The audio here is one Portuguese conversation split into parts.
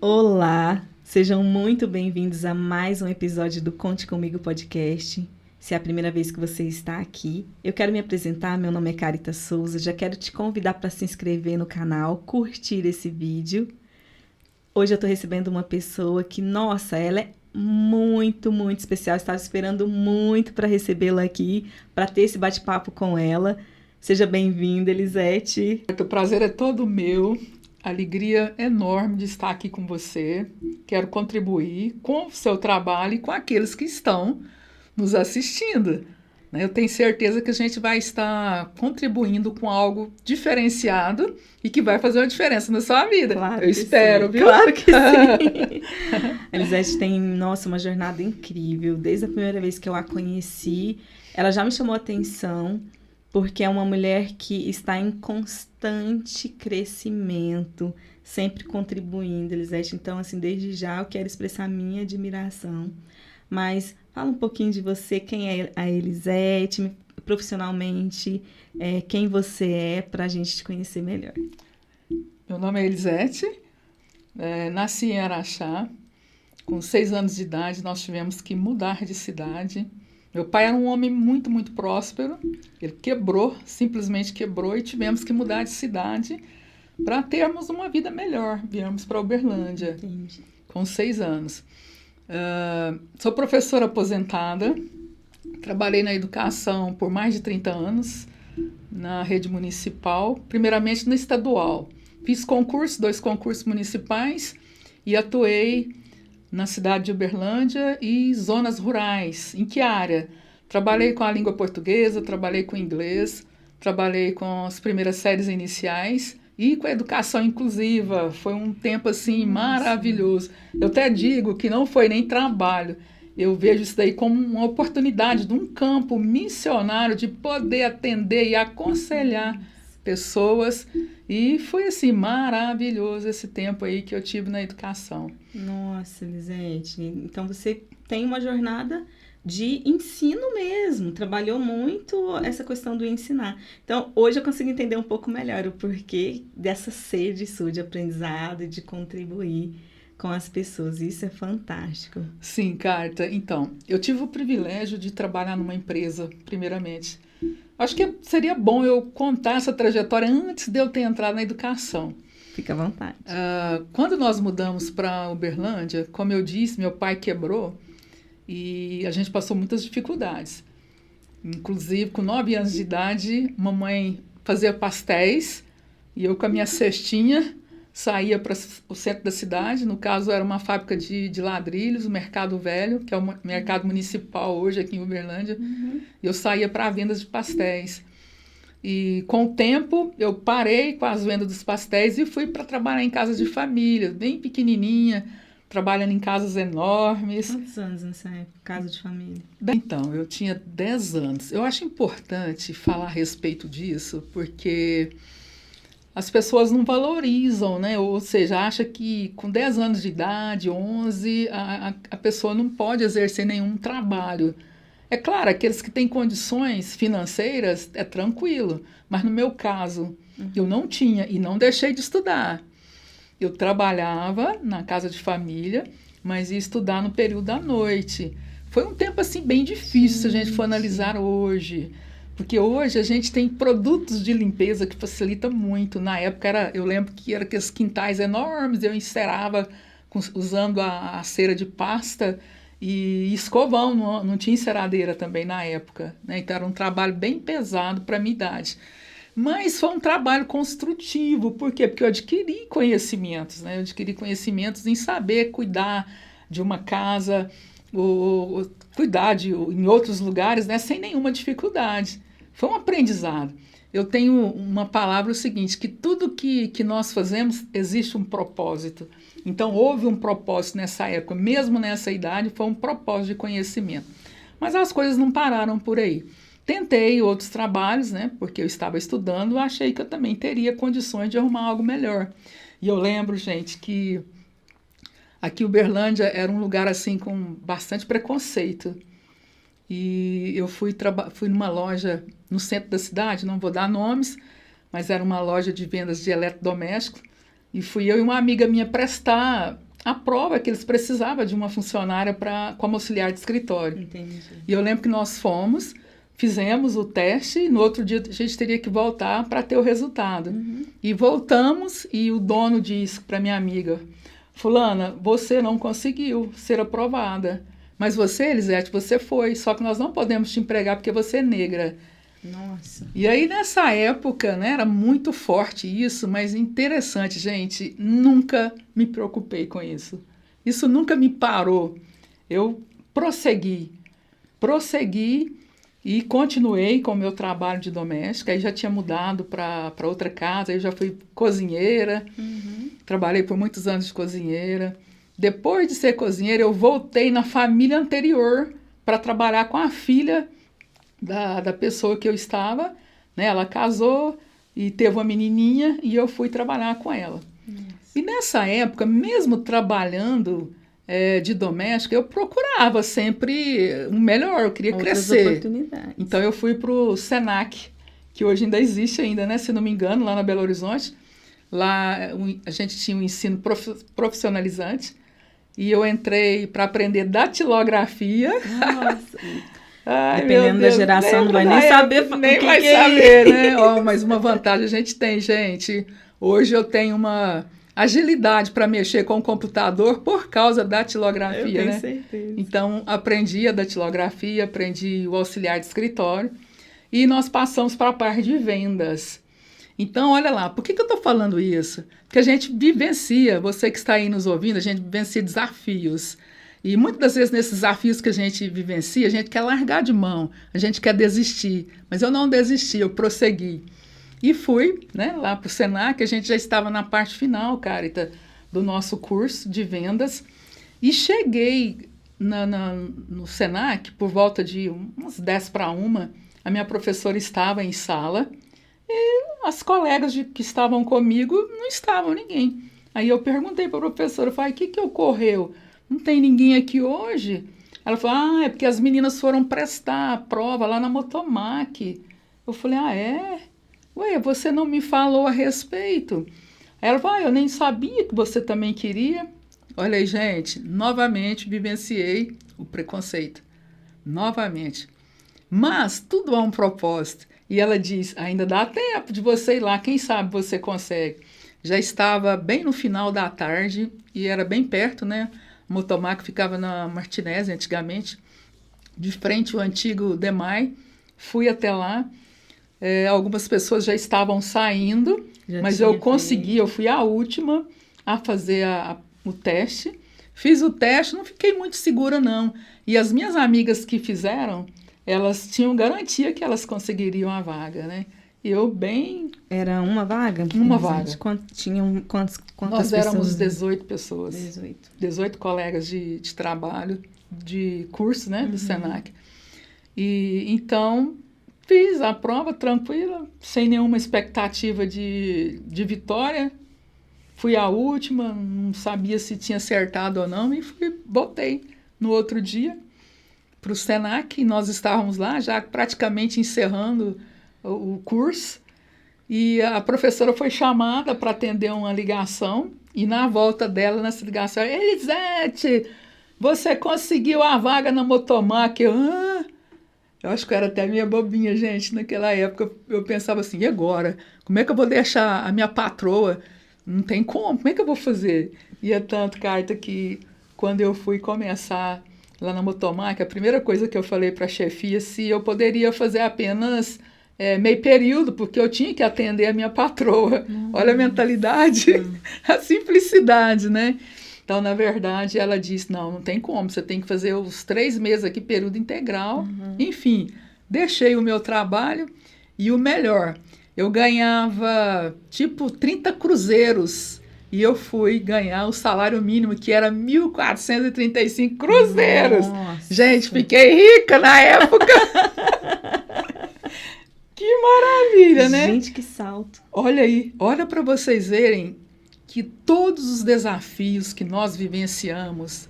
Olá, sejam muito bem-vindos a mais um episódio do Conte Comigo Podcast. Se é a primeira vez que você está aqui, eu quero me apresentar, meu nome é Carita Souza, já quero te convidar para se inscrever no canal, curtir esse vídeo. Hoje eu estou recebendo uma pessoa que, nossa, ela é muito especial, estava esperando muito para recebê-la aqui, para ter esse bate-papo com ela. Seja bem-vinda, Elisete. O prazer é todo meu, alegria enorme de estar aqui com você. Quero contribuir com o seu trabalho e com aqueles que estão nos assistindo. Eu tenho certeza que a gente vai estar contribuindo com algo diferenciado e que vai fazer uma diferença na sua vida. Claro Eu espero, sim. viu? Claro que sim. A Elisete tem, nossa, uma jornada incrível. Desde a primeira vez que eu a conheci, ela já me chamou a atenção, porque é uma mulher que está em constante crescimento, sempre contribuindo, Elisete. Então, assim, desde já eu quero expressar minha admiração. Mas fala um pouquinho de você, quem é a Elisete, profissionalmente, quem você é, para a gente te conhecer melhor. Meu nome é Elisete, nasci em Araxá. Com 6 anos de idade, nós tivemos que mudar de cidade. Meu pai era um homem muito próspero. Ele quebrou, simplesmente quebrou, e tivemos que mudar de cidade para termos uma vida melhor. Viemos para Uberlândia. Entendi. Com 6 anos. Sou professora aposentada. Trabalhei na educação por mais de 30 anos, na rede municipal, primeiramente na estadual. Fiz 2 concursos municipais e atuei na cidade de Uberlândia e zonas rurais. Em que área? Trabalhei com a língua portuguesa, trabalhei com inglês, trabalhei com as primeiras séries iniciais e com a educação inclusiva. Foi um tempo assim maravilhoso. Eu até digo que não foi nem trabalho. Eu vejo isso daí como uma oportunidade de um campo missionário de poder atender e aconselhar pessoas. E foi assim maravilhoso esse tempo aí que eu tive na educação. Nossa, Elisete, então você tem uma jornada de ensino mesmo, trabalhou muito essa questão do ensinar. Então, hoje eu consigo entender um pouco melhor o porquê dessa sede sua de aprendizado e de contribuir com as pessoas. Isso é fantástico. Sim, Carta. Então, eu tive o privilégio de trabalhar numa empresa, primeiramente. Acho que seria bom eu contar essa trajetória antes de eu ter entrado na educação. Fica à vontade. Quando nós mudamos para Uberlândia, como eu disse, meu pai quebrou e a gente passou muitas dificuldades. Inclusive, com 9 anos de idade, mamãe fazia pastéis e eu com a minha cestinha saía para o centro da cidade. No caso, era uma fábrica de ladrilhos, o Mercado Velho, que é o mercado municipal hoje aqui em Uberlândia. E eu saía para a venda de pastéis. E com o tempo, eu parei com as vendas dos pastéis e fui para trabalhar em casas de família, bem pequenininha, trabalhando em casas enormes. Quantos anos nessa época, casa de família? Então, eu tinha 10 anos. Eu acho importante falar a respeito disso, porque as pessoas não valorizam, né? Ou seja, acha que com 10 anos de idade, 11, a pessoa não pode exercer nenhum trabalho. É claro, aqueles que têm condições financeiras é tranquilo, mas no meu caso, eu não tinha e não deixei de estudar. Eu trabalhava na casa de família, mas ia estudar no período da noite. Foi um tempo assim bem difícil se a gente for analisar hoje. Porque hoje a gente tem produtos de limpeza que facilita muito. Na época, eu lembro que era aqueles quintais enormes, eu encerava usando a cera de pasta e escovão, não tinha enceradeira também na época, né? Então era um trabalho bem pesado para a minha idade. Mas foi um trabalho construtivo. Por quê? Porque eu adquiri conhecimentos, né? Eu adquiri conhecimentos em saber cuidar de uma casa, ou cuidar em outros lugares, né? Sem nenhuma dificuldade. Foi um aprendizado. Eu tenho uma palavra, o seguinte, que tudo que nós fazemos existe um propósito. Então, houve um propósito nessa época, mesmo nessa idade, foi um propósito de conhecimento. Mas as coisas não pararam por aí. Tentei outros trabalhos, né, porque eu estava estudando, achei que eu também teria condições de arrumar algo melhor. E eu lembro, gente, que aqui Uberlândia era um lugar assim com bastante preconceito. E eu fui numa loja no centro da cidade, não vou dar nomes, mas era uma loja de vendas de eletrodomésticos. E fui eu e uma amiga minha prestar a prova que eles precisavam de uma funcionária como auxiliar de escritório. Entendi. E eu lembro que nós fomos, fizemos o teste, e no outro dia a gente teria que voltar para ter o resultado. E voltamos, e o dono disse para minha amiga, fulana, você não conseguiu ser aprovada, mas você, Elisete, você foi, só que nós não podemos te empregar porque você é negra. Nossa. E aí, nessa época, né, era muito forte isso, mas interessante, gente, nunca me preocupei com isso. Isso nunca me parou. Eu prossegui e continuei com o meu trabalho de doméstica. Aí já tinha mudado para outra casa, aí já fui cozinheira, trabalhei por muitos anos de cozinheira. Depois de ser cozinheira, eu voltei na família anterior para trabalhar com a filha da pessoa que eu estava, né? Ela casou e teve uma menininha e eu fui trabalhar com ela. Nossa. E nessa época, mesmo trabalhando de doméstica, eu procurava sempre o melhor, eu queria Outras crescer. oportunidades. Então eu fui para o Senac, que hoje ainda existe ainda, né? Se não me engano, lá na Belo Horizonte. Lá a gente tinha um ensino profissionalizante e eu entrei para aprender datilografia. Nossa. Ai, Dependendo da geração, não vai nem saber nem o que vai que é saber, né? Oh, mas uma vantagem a gente tem, gente. Hoje eu tenho uma agilidade para mexer com o computador por causa da datilografia, Eu tenho né? certeza. Então, aprendi a datilografia, aprendi o auxiliar de escritório e nós passamos para a parte de vendas. Então, olha lá, por que eu estou falando isso? Porque a gente vivencia, você que está aí nos ouvindo, a gente vivencia desafios. E muitas das vezes nesses desafios que a gente vivencia, a gente quer largar de mão, a gente quer desistir. Mas eu não desisti, eu prossegui. E fui, né, lá para o Senac, a gente já estava na parte final, Carita, do nosso curso de vendas. E cheguei no Senac por volta de umas 10 para 1, a minha professora estava em sala e as colegas que estavam comigo não estavam ninguém. Aí eu perguntei para a professora, falei, o que ocorreu? Não tem ninguém aqui hoje? Ela falou, é porque as meninas foram prestar a prova lá na Motomac. Eu falei, é? Ué, você não me falou a respeito. Ela falou, eu nem sabia que você também queria. Olha aí, gente, novamente vivenciei o preconceito. Novamente. Mas tudo há um propósito. E ela diz, ainda dá tempo de você ir lá, quem sabe você consegue. Já estava bem no final da tarde e era bem perto, né? O Motomac ficava na Martinese antigamente, de frente ao antigo Demai. Fui até lá. Algumas pessoas já estavam saindo, mas eu consegui, eu fui a última a fazer o teste. Fiz o teste, não fiquei muito segura, não. E as minhas amigas que fizeram, elas tinham garantia que elas conseguiriam a vaga, né? Eu bem... Era uma vaga? Uma vaga. Tinham quantas Nós éramos 18 pessoas. 18 colegas de trabalho, de curso, né, do Senac. E então... Fiz a prova tranquila, sem nenhuma expectativa de vitória. Fui a última, não sabia se tinha acertado ou não, e botei no outro dia para o Senac. E nós estávamos lá, já praticamente encerrando o curso. E a professora foi chamada para atender uma ligação. E na volta dela, nessa ligação, Elisete, você conseguiu a vaga na Motomac. Eu acho que eu era até minha bobinha, gente. Naquela época eu pensava assim, e agora? Como é que eu vou deixar a minha patroa? Não tem como é que eu vou fazer? E é tanto, Carta, que quando eu fui começar lá na Motomac, a primeira coisa que eu falei para a chefia, se eu poderia fazer apenas meio período, porque eu tinha que atender a minha patroa. Olha a mentalidade, a simplicidade, né? Então, na verdade, ela disse, não tem como, você tem que fazer os 3 meses aqui, período integral. Enfim, deixei o meu trabalho e o melhor, eu ganhava tipo 30 cruzeiros e eu fui ganhar o salário mínimo, que era 1.435 cruzeiros. Nossa. Gente, fiquei rica na época. Que maravilha, né? Gente, que salto. Olha aí, olha para vocês verem que todos os desafios que nós vivenciamos,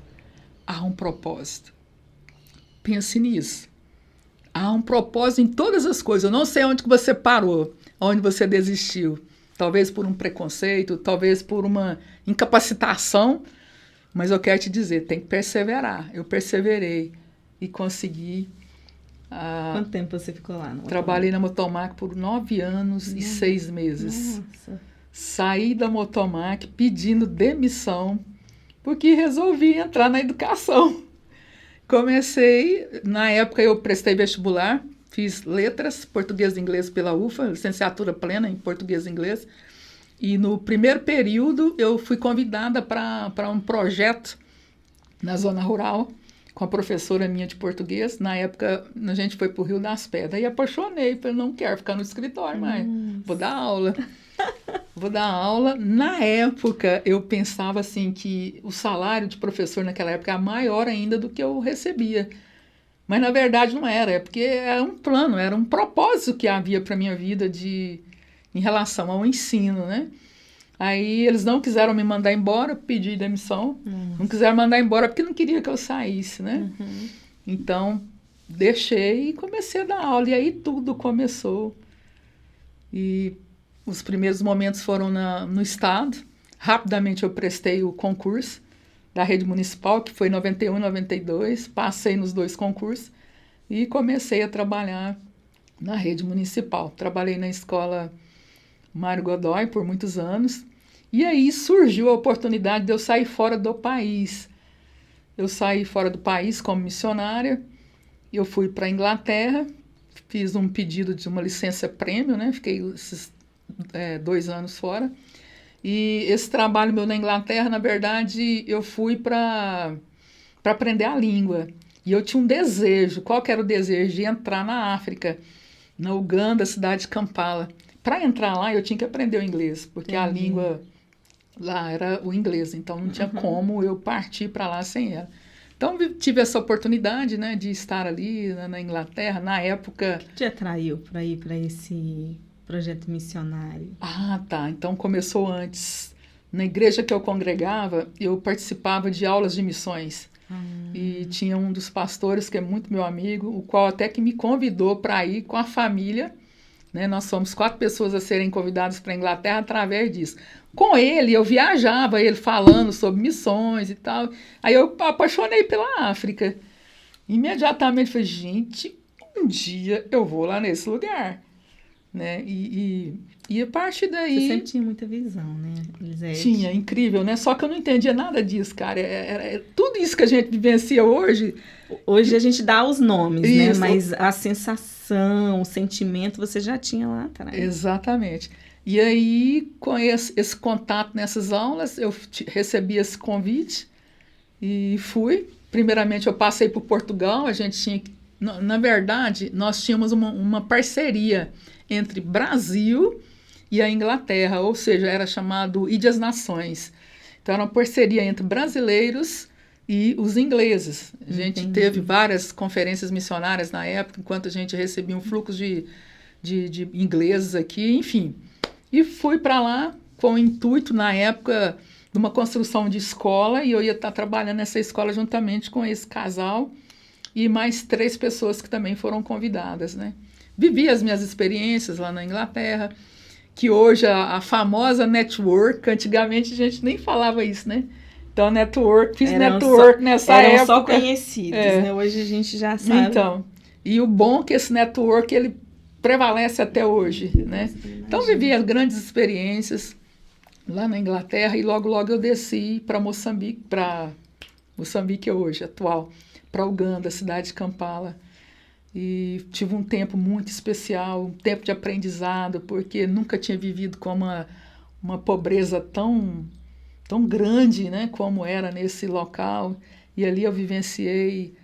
há um propósito. Pense nisso. Há um propósito em todas as coisas. Eu não sei onde que você parou, onde você desistiu. Talvez por um preconceito, talvez por uma incapacitação, Mas eu quero te dizer, tem que perseverar. Eu perseverei e consegui. Quanto tempo você ficou lá? Trabalhei na Motomac por 9 anos e 6 meses. Nossa. Saí da Motomac pedindo demissão, porque resolvi entrar na educação. Comecei, na época eu prestei vestibular, fiz letras, português e inglês pela UFA, licenciatura plena em português e inglês. E no primeiro período eu fui convidada para um projeto na zona rural, com a professora minha de português. Na época, a gente foi para o Rio das Pedras e apaixonei. Falei, não quero ficar no escritório mais, vou dar aula. Vou dar aula. Na época, eu pensava assim que o salário de professor naquela época era maior ainda do que eu recebia. Mas, na verdade, não era. É porque era um plano, era um propósito que havia para a minha vida em relação ao ensino, né? Aí eles não quiseram me mandar embora, pedi demissão. Não quiseram mandar embora porque não queria que eu saísse, né? Então, deixei e comecei a dar aula. E aí tudo começou. E os primeiros momentos foram no Estado. Rapidamente eu prestei o concurso da rede municipal, que foi em 91 e 92. Passei nos 2 concursos e comecei a trabalhar na rede municipal. Trabalhei na escola Mário Godoy por muitos anos. E aí surgiu a oportunidade de eu sair fora do país. Eu saí fora do país como missionária. Eu fui para a Inglaterra, fiz um pedido de uma licença prêmio, né? Fiquei esses 2 anos fora. E esse trabalho meu na Inglaterra, na verdade, eu fui para aprender a língua. E eu tinha um desejo. Qual que era o desejo? De entrar na África, na Uganda, cidade de Kampala. Para entrar lá, eu tinha que aprender o inglês, porque a língua lá era o inglês, então não tinha como eu partir para lá sem ela. Então, tive essa oportunidade, né, de estar ali na Inglaterra, na época... O que te atraiu para ir para esse projeto missionário? Ah, tá. Então, começou antes. Na igreja que eu congregava, eu participava de aulas de missões. E tinha um dos pastores, que é muito meu amigo, o qual até que me convidou para ir com a família, né? Nós somos 4 pessoas a serem convidadas para a Inglaterra através disso. Com ele, eu viajava, ele falando sobre missões e tal. Aí eu apaixonei pela África. Imediatamente falei, gente, um dia eu vou lá nesse lugar. Né? E a partir daí... Você sempre tinha muita visão, né, Elisete? Tinha, incrível, né? Só que eu não entendia nada disso, cara. Tudo isso que a gente vivencia hoje... Hoje a gente dá os nomes, né? Isso. Mas a sensação, o sentimento, você já tinha lá atrás. Exatamente. E aí, com esse contato nessas aulas, eu recebi esse convite e fui. Primeiramente, eu passei por Portugal. A gente tinha... Na verdade, nós tínhamos uma parceria entre Brasil e a Inglaterra, ou seja, era chamado Ilhas Nações. Então, era uma parceria entre brasileiros e os ingleses. A gente teve várias conferências missionárias na época, enquanto a gente recebia um fluxo de ingleses aqui, enfim. E fui para lá com o intuito, na época, de uma construção de escola, e eu ia estar trabalhando nessa escola juntamente com esse casal e mais 3 pessoas que também foram convidadas, né? Vivi as minhas experiências lá na Inglaterra, que hoje a famosa network, antigamente a gente nem falava isso, né? Então, fiz network nessa época. Eram só conhecidos, né? Hoje a gente já sabe. Então, e o bom é que esse network, ele prevalece até hoje, né? Então, vivi as grandes experiências lá na Inglaterra e logo eu desci para Moçambique hoje, atual, para Uganda, cidade de Kampala. E tive um tempo muito especial, um tempo de aprendizado, porque nunca tinha vivido com uma pobreza tão grande, né, como era nesse local. E ali eu vivenciei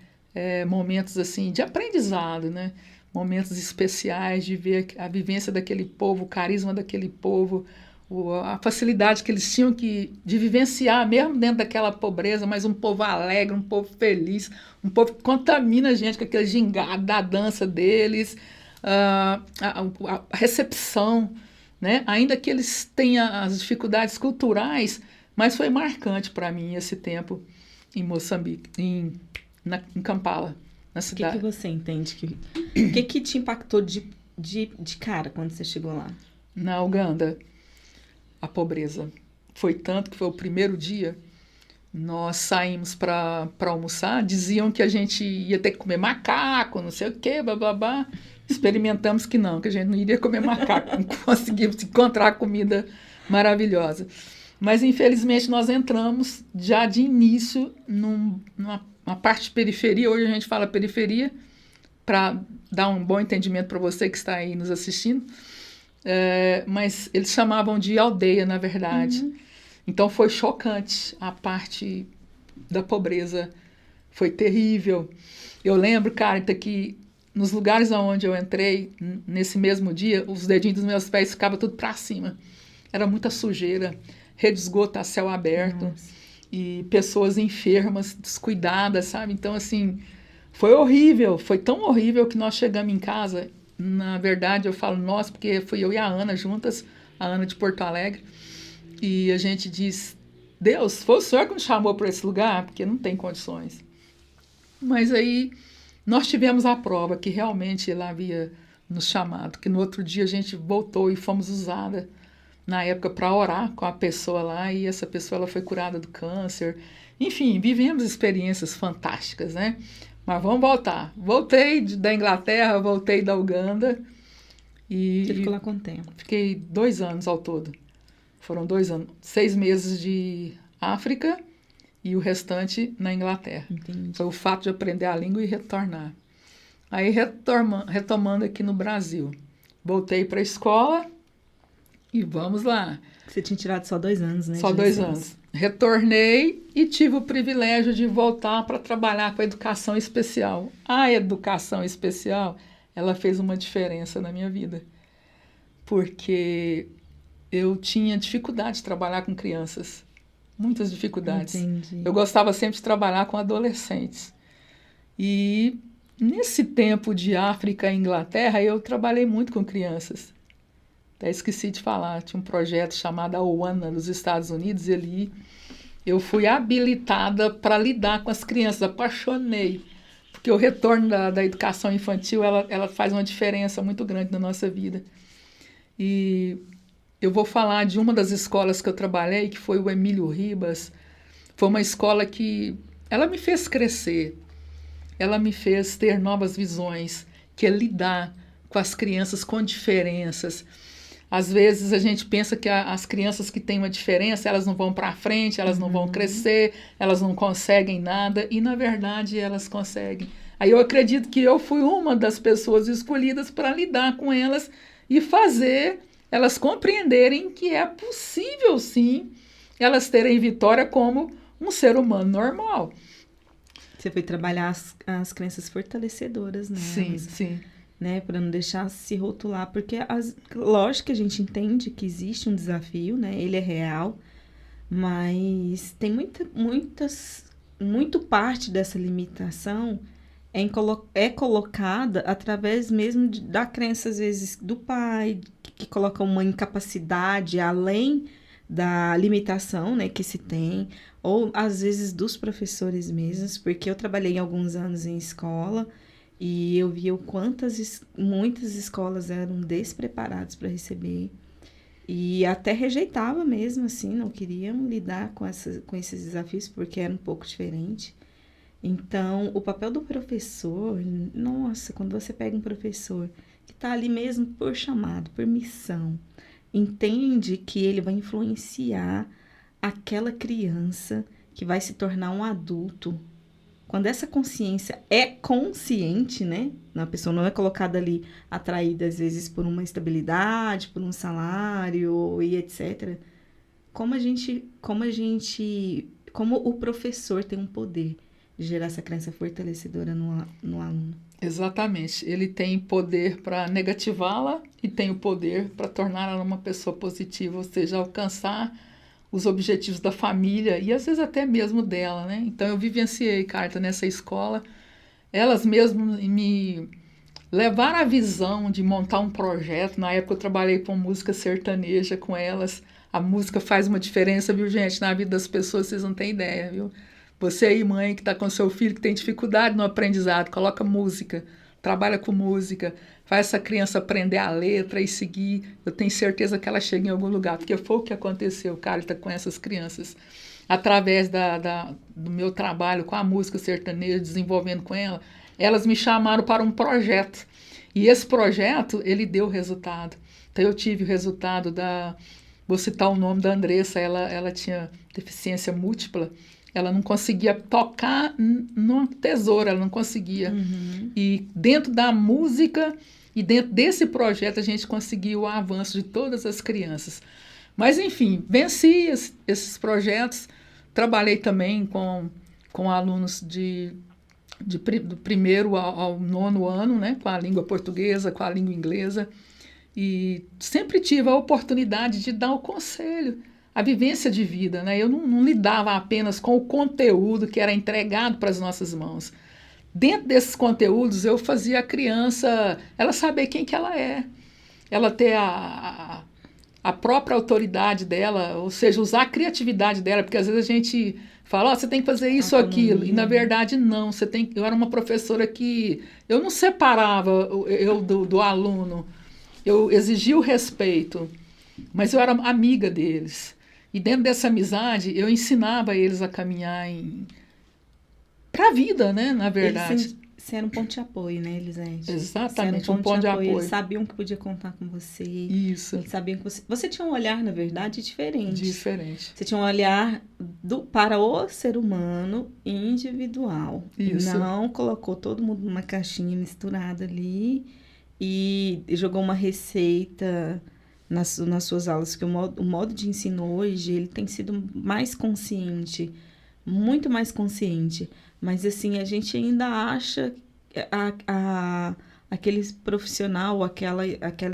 momentos assim de aprendizado, né, momentos especiais de ver a vivência daquele povo, o carisma daquele povo, a facilidade que eles tinham de vivenciar, mesmo dentro daquela pobreza, mas um povo alegre, um povo feliz, um povo que contamina a gente com aquele gingado da dança deles, a recepção, né? Ainda que eles tenham as dificuldades culturais, mas foi marcante para mim esse tempo em Moçambique, em Kampala, na cidade. O que você entende? O que te impactou de cara quando você chegou lá? Na Uganda, a pobreza. Foi tanto que foi o primeiro dia, Nós saímos para almoçar, diziam que a gente ia ter que comer macaco, não sei o quê, blá, blá, blá. Experimentamos que não, que a gente não iria comer macaco, não conseguimos encontrar comida maravilhosa. Mas, infelizmente, nós entramos já de início numa parte de periferia, hoje a gente fala periferia, para dar um bom entendimento para você que está aí nos assistindo, mas eles chamavam de aldeia, na verdade. Uhum. Então foi chocante, a parte da pobreza foi terrível. Eu lembro, Carita, que nos lugares onde eu entrei, nesse mesmo dia, os dedinhos dos meus pés ficavam tudo para cima. Era muita sujeira, rede de esgoto a céu aberto. Nossa. E pessoas enfermas, descuidadas, sabe? Então, assim, foi horrível, foi tão horrível que nós chegamos em casa. Na verdade, eu falo nós, porque fui eu e a Ana juntas, a Ana de Porto Alegre. E a gente diz, Deus, foi o Senhor que nos chamou para esse lugar? Porque não tem condições. Mas aí nós tivemos a prova que realmente Ele havia nos chamado, que no outro dia a gente voltou e fomos usada na época para orar com a pessoa lá, e essa pessoa ela foi curada do câncer. Enfim, vivemos experiências fantásticas, né? Mas vamos voltar. Voltei da Inglaterra, voltei da Uganda. Você E ficou lá quanto tempo? fiquei 2 anos ao todo. Foram 2 anos, 6 meses de África e o restante na Inglaterra. Entendi. Foi o fato de aprender a língua e retornar. Aí, retomando aqui no Brasil, voltei para a escola e vamos lá. Você tinha tirado só 2 anos, né? Só de 2 licença. anos. Retornei e tive o privilégio de voltar para trabalhar com a educação especial. A educação especial, ela fez uma diferença na minha vida, porque eu tinha dificuldade de trabalhar com crianças, muitas dificuldades. Entendi. Eu gostava sempre de trabalhar com adolescentes. E nesse tempo de África e Inglaterra, eu trabalhei muito com crianças. Até esqueci de falar, tinha um projeto chamado Awana nos Estados Unidos, e ali eu fui habilitada para lidar com as crianças, apaixonei, porque o retorno da educação infantil, ela faz uma diferença muito grande na nossa vida. E eu vou falar de uma das escolas que eu trabalhei, que foi o Emílio Ribas. Foi uma escola que ela me fez crescer, ela me fez ter novas visões, que é lidar com as crianças com diferenças. Às vezes a gente pensa que as crianças que têm uma diferença, elas não vão para frente, elas não vão crescer, elas não conseguem nada, e na verdade elas conseguem. Aí eu acredito que eu fui uma das pessoas escolhidas para lidar com elas e fazer elas compreenderem que é possível, sim, elas terem vitória como um ser humano normal. Você foi trabalhar as crenças fortalecedoras, né? Sim, sim. Né, para não deixar se rotular, porque lógico que a gente entende que existe um desafio, né? Ele é real, mas tem muito parte dessa limitação é colocada através mesmo da crença, às vezes, do pai, que coloca uma incapacidade além da limitação, né, que se tem, ou às vezes dos professores mesmos, porque eu trabalhei alguns anos em escola e eu via o muitas escolas eram despreparadas para receber e até rejeitava mesmo, assim, não queriam lidar com esses desafios porque era um pouco diferente. Então, o papel do professor, nossa, quando você pega um professor que está ali mesmo por chamado, por missão, entende que ele vai influenciar aquela criança que vai se tornar um adulto. Quando essa consciência é consciente, né? A pessoa não é colocada ali atraída, às vezes, por uma estabilidade, por um salário e etc. Como o professor tem um poder de gerar essa crença fortalecedora no aluno. Exatamente. Ele tem poder para negativá-la e tem o poder para torná-la uma pessoa positiva, ou seja, alcançar os objetivos da família e às vezes até mesmo dela, né? Então eu vivenciei, Carta, nessa escola. Elas mesmo me levaram a visão de montar um projeto. Na época eu trabalhei com música sertaneja com elas. A música faz uma diferença, viu, gente? Na vida das pessoas, vocês não têm ideia, viu? Você aí, mãe, que está com seu filho que tem dificuldade no aprendizado, coloca música, trabalha com música, faz essa criança aprender a letra e seguir. Eu tenho certeza que ela chega em algum lugar, porque foi o que aconteceu, Carita, com essas crianças. através do meu trabalho com a música sertaneja, desenvolvendo com ela, elas me chamaram para um projeto. E esse projeto, ele deu resultado. Então, eu tive o resultado vou citar o nome da Andressa, ela tinha deficiência múltipla, ela não conseguia tocar numa tesoura, ela não conseguia. Uhum. E dentro da música e dentro desse projeto, a gente conseguiu o avanço de todas as crianças. Mas, enfim, venci esses projetos, trabalhei também com alunos do primeiro ao 9º ano, né, com a língua portuguesa, com a língua inglesa, e sempre tive a oportunidade de dar o conselho, a vivência de vida, né? Eu não lidava apenas com o conteúdo que era entregado para as nossas mãos. Dentro desses conteúdos, eu fazia a criança, ela saber quem que ela é, ela ter a própria autoridade dela, ou seja, usar a criatividade dela, porque às vezes a gente fala, você tem que fazer isso ou aquilo, e na verdade não, eu era uma professora que eu não separava eu do aluno, eu exigia o respeito, mas eu era amiga deles, e dentro dessa amizade eu ensinava eles a caminhar para a vida, né, na verdade. Você era um ponto de apoio, né, Elisete? Exatamente, um ponto de apoio. Eles sabiam que podia contar com você. Isso. Eles sabiam que você tinha um olhar, na verdade, diferente. Diferente. Você tinha um olhar para o ser humano individual. Isso. Não colocou todo mundo numa caixinha misturada ali e jogou uma receita nas suas aulas, que o modo de ensino hoje, ele tem sido mais consciente, muito mais consciente. Mas, assim, a gente ainda acha aquele profissional, aquela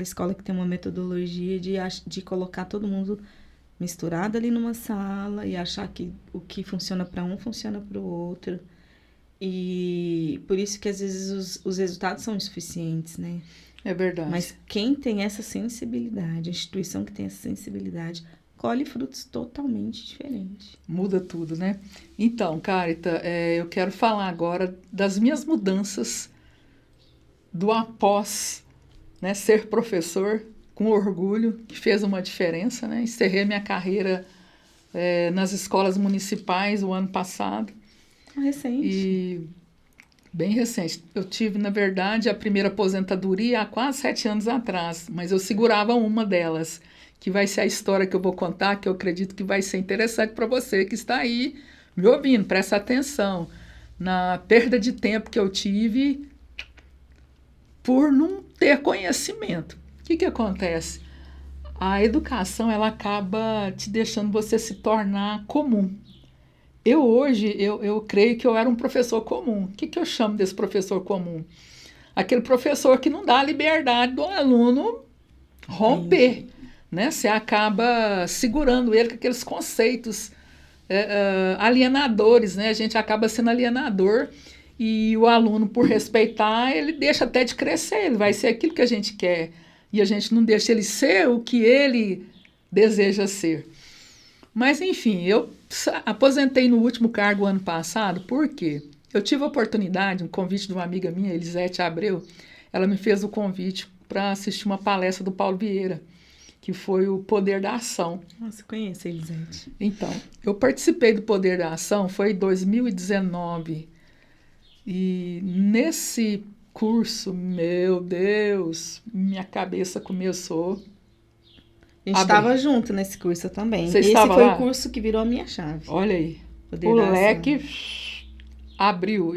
escola que tem uma metodologia de colocar todo mundo misturado ali numa sala e achar que o que funciona para um funciona para o outro. E por isso que, às vezes, os resultados são insuficientes, né? É verdade. Mas quem tem essa sensibilidade, a instituição que tem essa sensibilidade, colhe frutos totalmente diferentes. Muda tudo, né? Então, Carita, eu quero falar agora das minhas mudanças do após, né, ser professor com orgulho, que fez uma diferença, né? Encerrei minha carreira nas escolas municipais o ano passado. Recente. E bem recente. Eu tive, na verdade, a primeira aposentadoria há quase 7 anos atrás, mas eu segurava uma delas, que vai ser a história que eu vou contar, que eu acredito que vai ser interessante para você que está aí me ouvindo. Presta atenção na perda de tempo que eu tive por não ter conhecimento. O que acontece? A educação, ela acaba te deixando você se tornar comum. Hoje, eu creio que eu era um professor comum. O que eu chamo desse professor comum? Aquele professor que não dá a liberdade do aluno romper. Né? Você acaba segurando ele com aqueles conceitos alienadores, né? A gente acaba sendo alienador e o aluno, por respeitar, ele deixa até de crescer, ele vai ser aquilo que a gente quer e a gente não deixa ele ser o que ele deseja ser. Mas, enfim, eu aposentei no último cargo ano passado, por quê? Eu tive a oportunidade, um convite de uma amiga minha, Elisete Abreu, ela me fez o convite para assistir uma palestra do Paulo Vieira, que foi o Poder da Ação. Nossa, conheço, Elisete. Então, eu participei do Poder da Ação, foi em 2019. E nesse curso, meu Deus, minha cabeça começou... A gente estava junto nesse curso também. Você Esse estava foi lá? O curso que virou a minha chave. Olha aí, Poder o da Ação. leque abriu.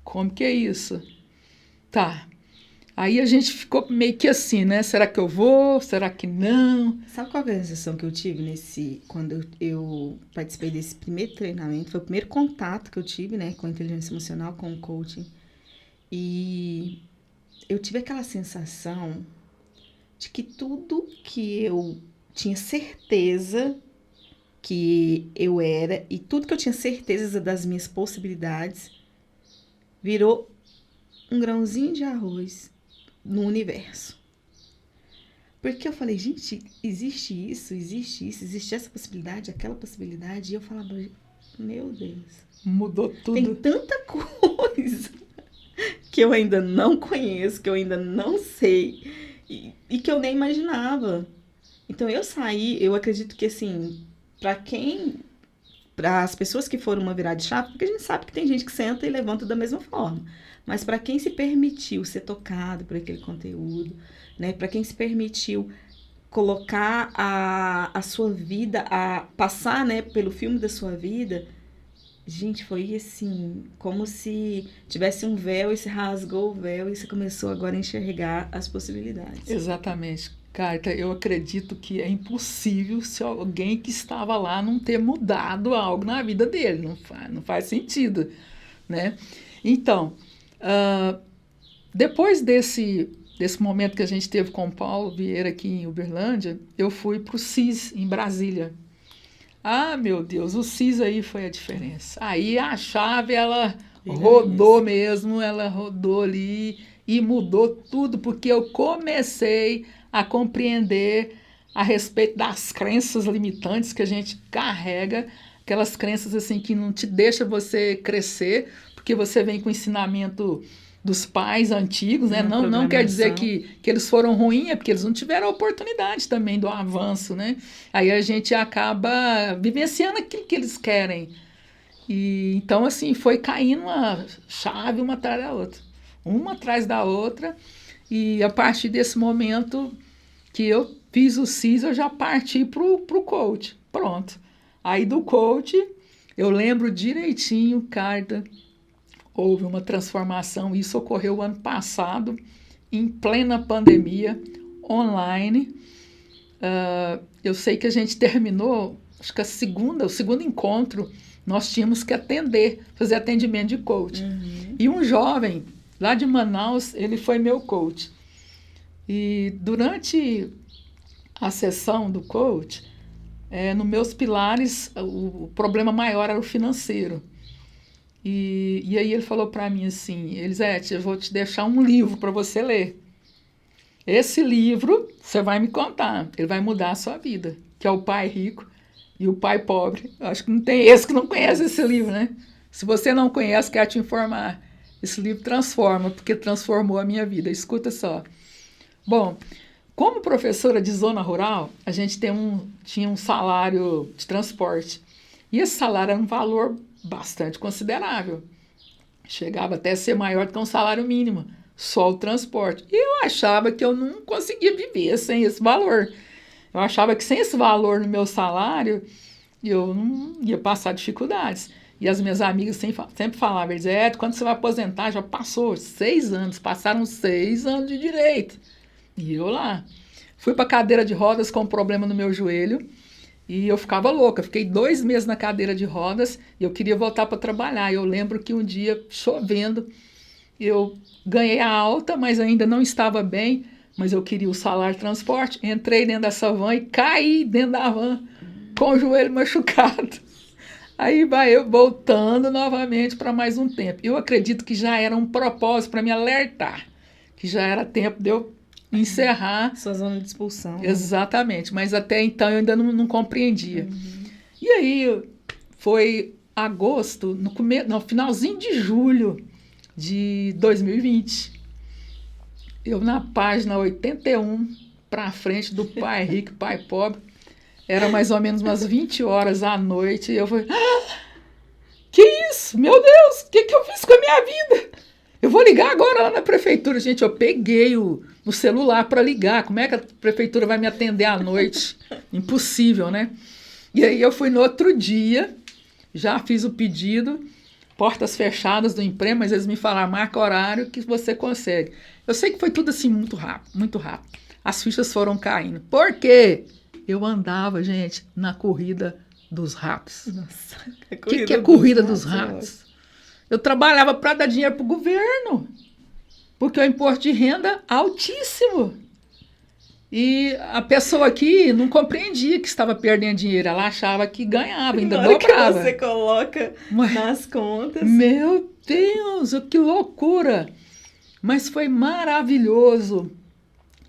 Como que é isso? Tá. Aí a gente ficou meio que assim, né? Será que eu vou? Será que não? Sabe qual é a sensação que eu tive quando eu participei desse primeiro treinamento? Foi o primeiro contato que eu tive, né, com a inteligência emocional, com o coaching. E eu tive aquela sensação de que tudo que eu tinha certeza que eu era e tudo que eu tinha certeza das minhas possibilidades virou um grãozinho de arroz no universo. Porque eu falei, gente, existe isso, existe essa possibilidade, aquela possibilidade. E eu falava, meu Deus. Mudou tudo. Tem tanta coisa que eu ainda não conheço, que eu ainda não sei e que eu nem imaginava. Então eu acredito que assim, para quem para as pessoas que foram uma virada de chave, porque a gente sabe que tem gente que senta e levanta da mesma forma. Mas para quem se permitiu ser tocado por aquele conteúdo, né? Para quem se permitiu colocar a sua vida, a passar, né, pelo filme da sua vida, gente, foi assim, como se tivesse um véu e se rasgou o véu e você começou agora a enxergar as possibilidades. Exatamente. Carta, eu acredito que é impossível se alguém que estava lá não ter mudado algo na vida dele. Não faz sentido, né? Então, depois desse momento que a gente teve com o Paulo Vieira aqui em Uberlândia, eu fui para o CIS, em Brasília. Ah, meu Deus, o CIS aí foi a diferença. Aí a chave, ela rodou mesmo, ela rodou ali e mudou tudo, porque eu comecei a compreender a respeito das crenças limitantes que a gente carrega, aquelas crenças assim que não te deixam você crescer, porque você vem com o ensinamento dos pais antigos, né? Não quer dizer que eles foram ruins, é porque eles não tiveram a oportunidade também do avanço, né? Aí a gente acaba vivenciando aquilo que eles querem. E então, assim, foi caindo uma chave uma atrás da outra, e a partir desse momento que eu fiz o CIS, eu já parti pro coach. Pronto. Aí do coach, eu lembro direitinho, Carta, houve uma transformação, isso ocorreu ano passado, em plena pandemia, online. Eu sei que a gente terminou, acho que o segundo encontro, nós tínhamos que fazer atendimento de coach. Uhum. E um jovem, lá de Manaus, ele foi meu coach. E durante a sessão do coach, nos meus pilares, o problema maior era o financeiro. E aí ele falou para mim assim, Elisete, eu vou te deixar um livro para você ler. Esse livro, você vai me contar, ele vai mudar a sua vida, que é O Pai Rico e o Pai Pobre. Eu acho que não tem esse que não conhece esse livro, né? Se você não conhece, quero te informar. Esse livro transforma, porque transformou a minha vida. Escuta só. Bom, como professora de zona rural, a gente tinha um salário de transporte. E esse salário era um valor bastante considerável. Chegava até a ser maior do que um salário mínimo, só o transporte. E eu achava que eu não conseguia viver sem esse valor. Eu achava que sem esse valor no meu salário, eu não ia passar dificuldades. E as minhas amigas sempre falavam, quando você vai aposentar, já passou 6 anos, passaram 6 anos de direito. E eu lá. Fui para a cadeira de rodas com um problema no meu joelho, e eu ficava louca, fiquei 2 meses na cadeira de rodas e eu queria voltar para trabalhar. Eu lembro que um dia, chovendo, eu ganhei a alta, mas ainda não estava bem, mas eu queria o salário de transporte. Entrei dentro dessa van e caí dentro da van com o joelho machucado. Aí vai eu voltando novamente para mais um tempo. Eu acredito que já era um propósito para me alertar, que já era tempo de eu encerrar. Sua zona de expulsão. Exatamente, mas até então eu ainda não compreendia. Uhum. E aí foi agosto, no finalzinho de julho de 2020. Eu na página 81, para frente do Pai Rico e Pai Pobre, era mais ou menos umas 20 horas à noite, e eu falei, que isso? Meu Deus, o que eu fiz com a minha vida? Eu vou ligar agora lá na prefeitura. Gente, eu peguei o celular para ligar. Como é que a prefeitura vai me atender à noite? Impossível, né? E aí eu fui no outro dia, já fiz o pedido, portas fechadas do emprego, mas eles me falaram, marca horário que você consegue. Eu sei que foi tudo assim muito rápido, muito rápido. As fichas foram caindo. Por quê? Eu andava, gente, na corrida dos ratos. Nossa, o que é corrida dos ratos? Eu trabalhava para dar dinheiro para o governo, porque o imposto de renda é altíssimo. E a pessoa aqui não compreendia que estava perdendo dinheiro, ela achava que ganhava, ainda dobrava. Que você coloca nas contas. Meu Deus, que loucura! Mas foi maravilhoso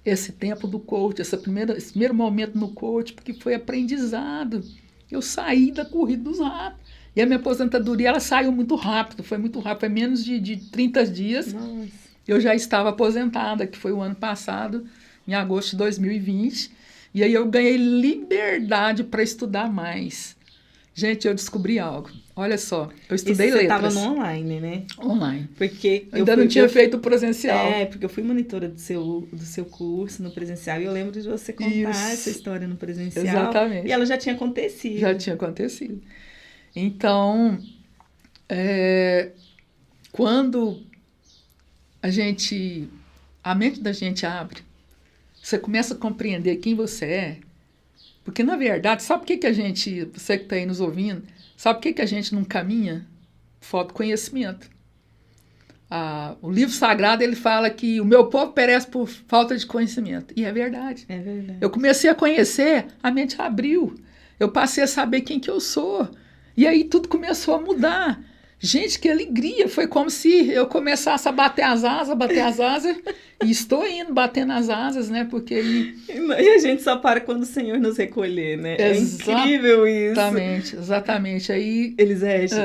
esse tempo do coach, esse primeiro momento no coach, porque foi aprendizado. Eu saí da corrida dos ratos. E a minha aposentadoria, ela saiu muito rápido, foi menos de 30 dias. Nossa. Eu já estava aposentada, que foi o ano passado, em agosto de 2020. E aí eu ganhei liberdade para estudar mais. Gente, eu descobri algo. Olha só, eu estudei Você letras. estava no online, né? Online. Porque Ainda não tinha feito o presencial. Porque eu fui monitora do seu curso no presencial e eu lembro de você contar essa história no presencial. Exatamente. E ela já tinha acontecido. Já tinha acontecido. Então, quando a mente da gente abre, você começa a compreender quem você é, porque, na verdade, sabe por que a gente, você que está aí nos ouvindo, sabe por que a gente não caminha? Falta conhecimento. O livro sagrado, ele fala que o meu povo perece por falta de conhecimento. E é verdade. É verdade. Eu comecei a conhecer, a mente abriu. Eu passei a saber quem que eu sou. E aí tudo começou a mudar. Gente, que alegria! Foi como se eu começasse a bater as asas, e estou indo batendo as asas, né? Porque E a gente só para quando o Senhor nos recolher, né? É incrível isso. Exatamente. Aí, Elisete,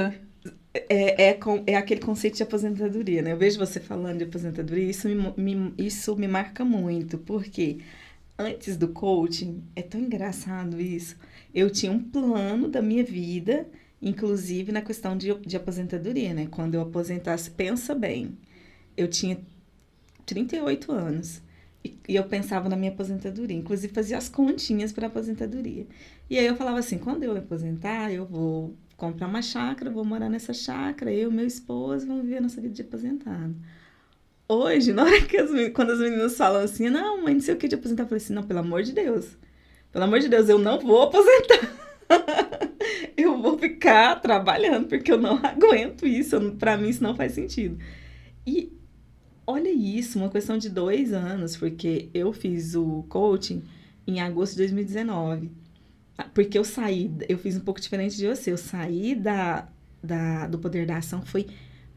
é aquele conceito de aposentadoria, né? Eu vejo você falando de aposentadoria, isso me marca muito, porque antes do coaching, é tão engraçado isso, eu tinha um plano da minha vida, inclusive na questão de aposentadoria, né? Quando eu aposentasse, pensa bem, eu tinha 38 anos e eu pensava na minha aposentadoria, inclusive fazia as continhas para aposentadoria. E aí eu falava assim, quando eu me aposentar, eu vou comprar uma chácara, vou morar nessa chácara, eu e meu esposo vamos viver a nossa vida de aposentado. Hoje, na hora que quando as meninas falam assim, não, mãe, não sei o que de aposentar, eu falei assim, não, pelo amor de Deus, eu não vou aposentar. Eu vou ficar trabalhando, porque eu não aguento isso, pra mim isso não faz sentido. E olha isso, uma questão de 2 anos, porque eu fiz o coaching em agosto de 2019. Porque eu fiz um pouco diferente de você, eu saí do Poder da Ação, foi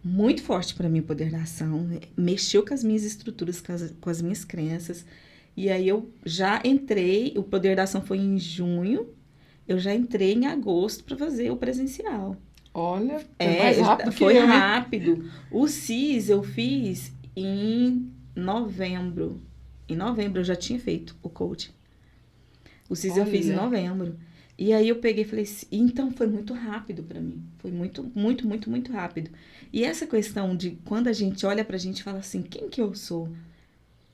muito forte para mim o Poder da Ação, mexeu com as minhas estruturas, com as minhas crenças, e aí eu já entrei, o Poder da Ação foi em junho, eu já entrei em agosto para fazer o presencial. Olha, mais rápido que foi eu, rápido. O CIS eu fiz em novembro. Em novembro eu já tinha feito o coaching. O CIS eu fiz em novembro. E aí eu peguei e falei assim, então foi muito rápido para mim. Foi muito, muito, muito, muito rápido. E essa questão de quando a gente olha pra gente e fala assim, quem que eu sou?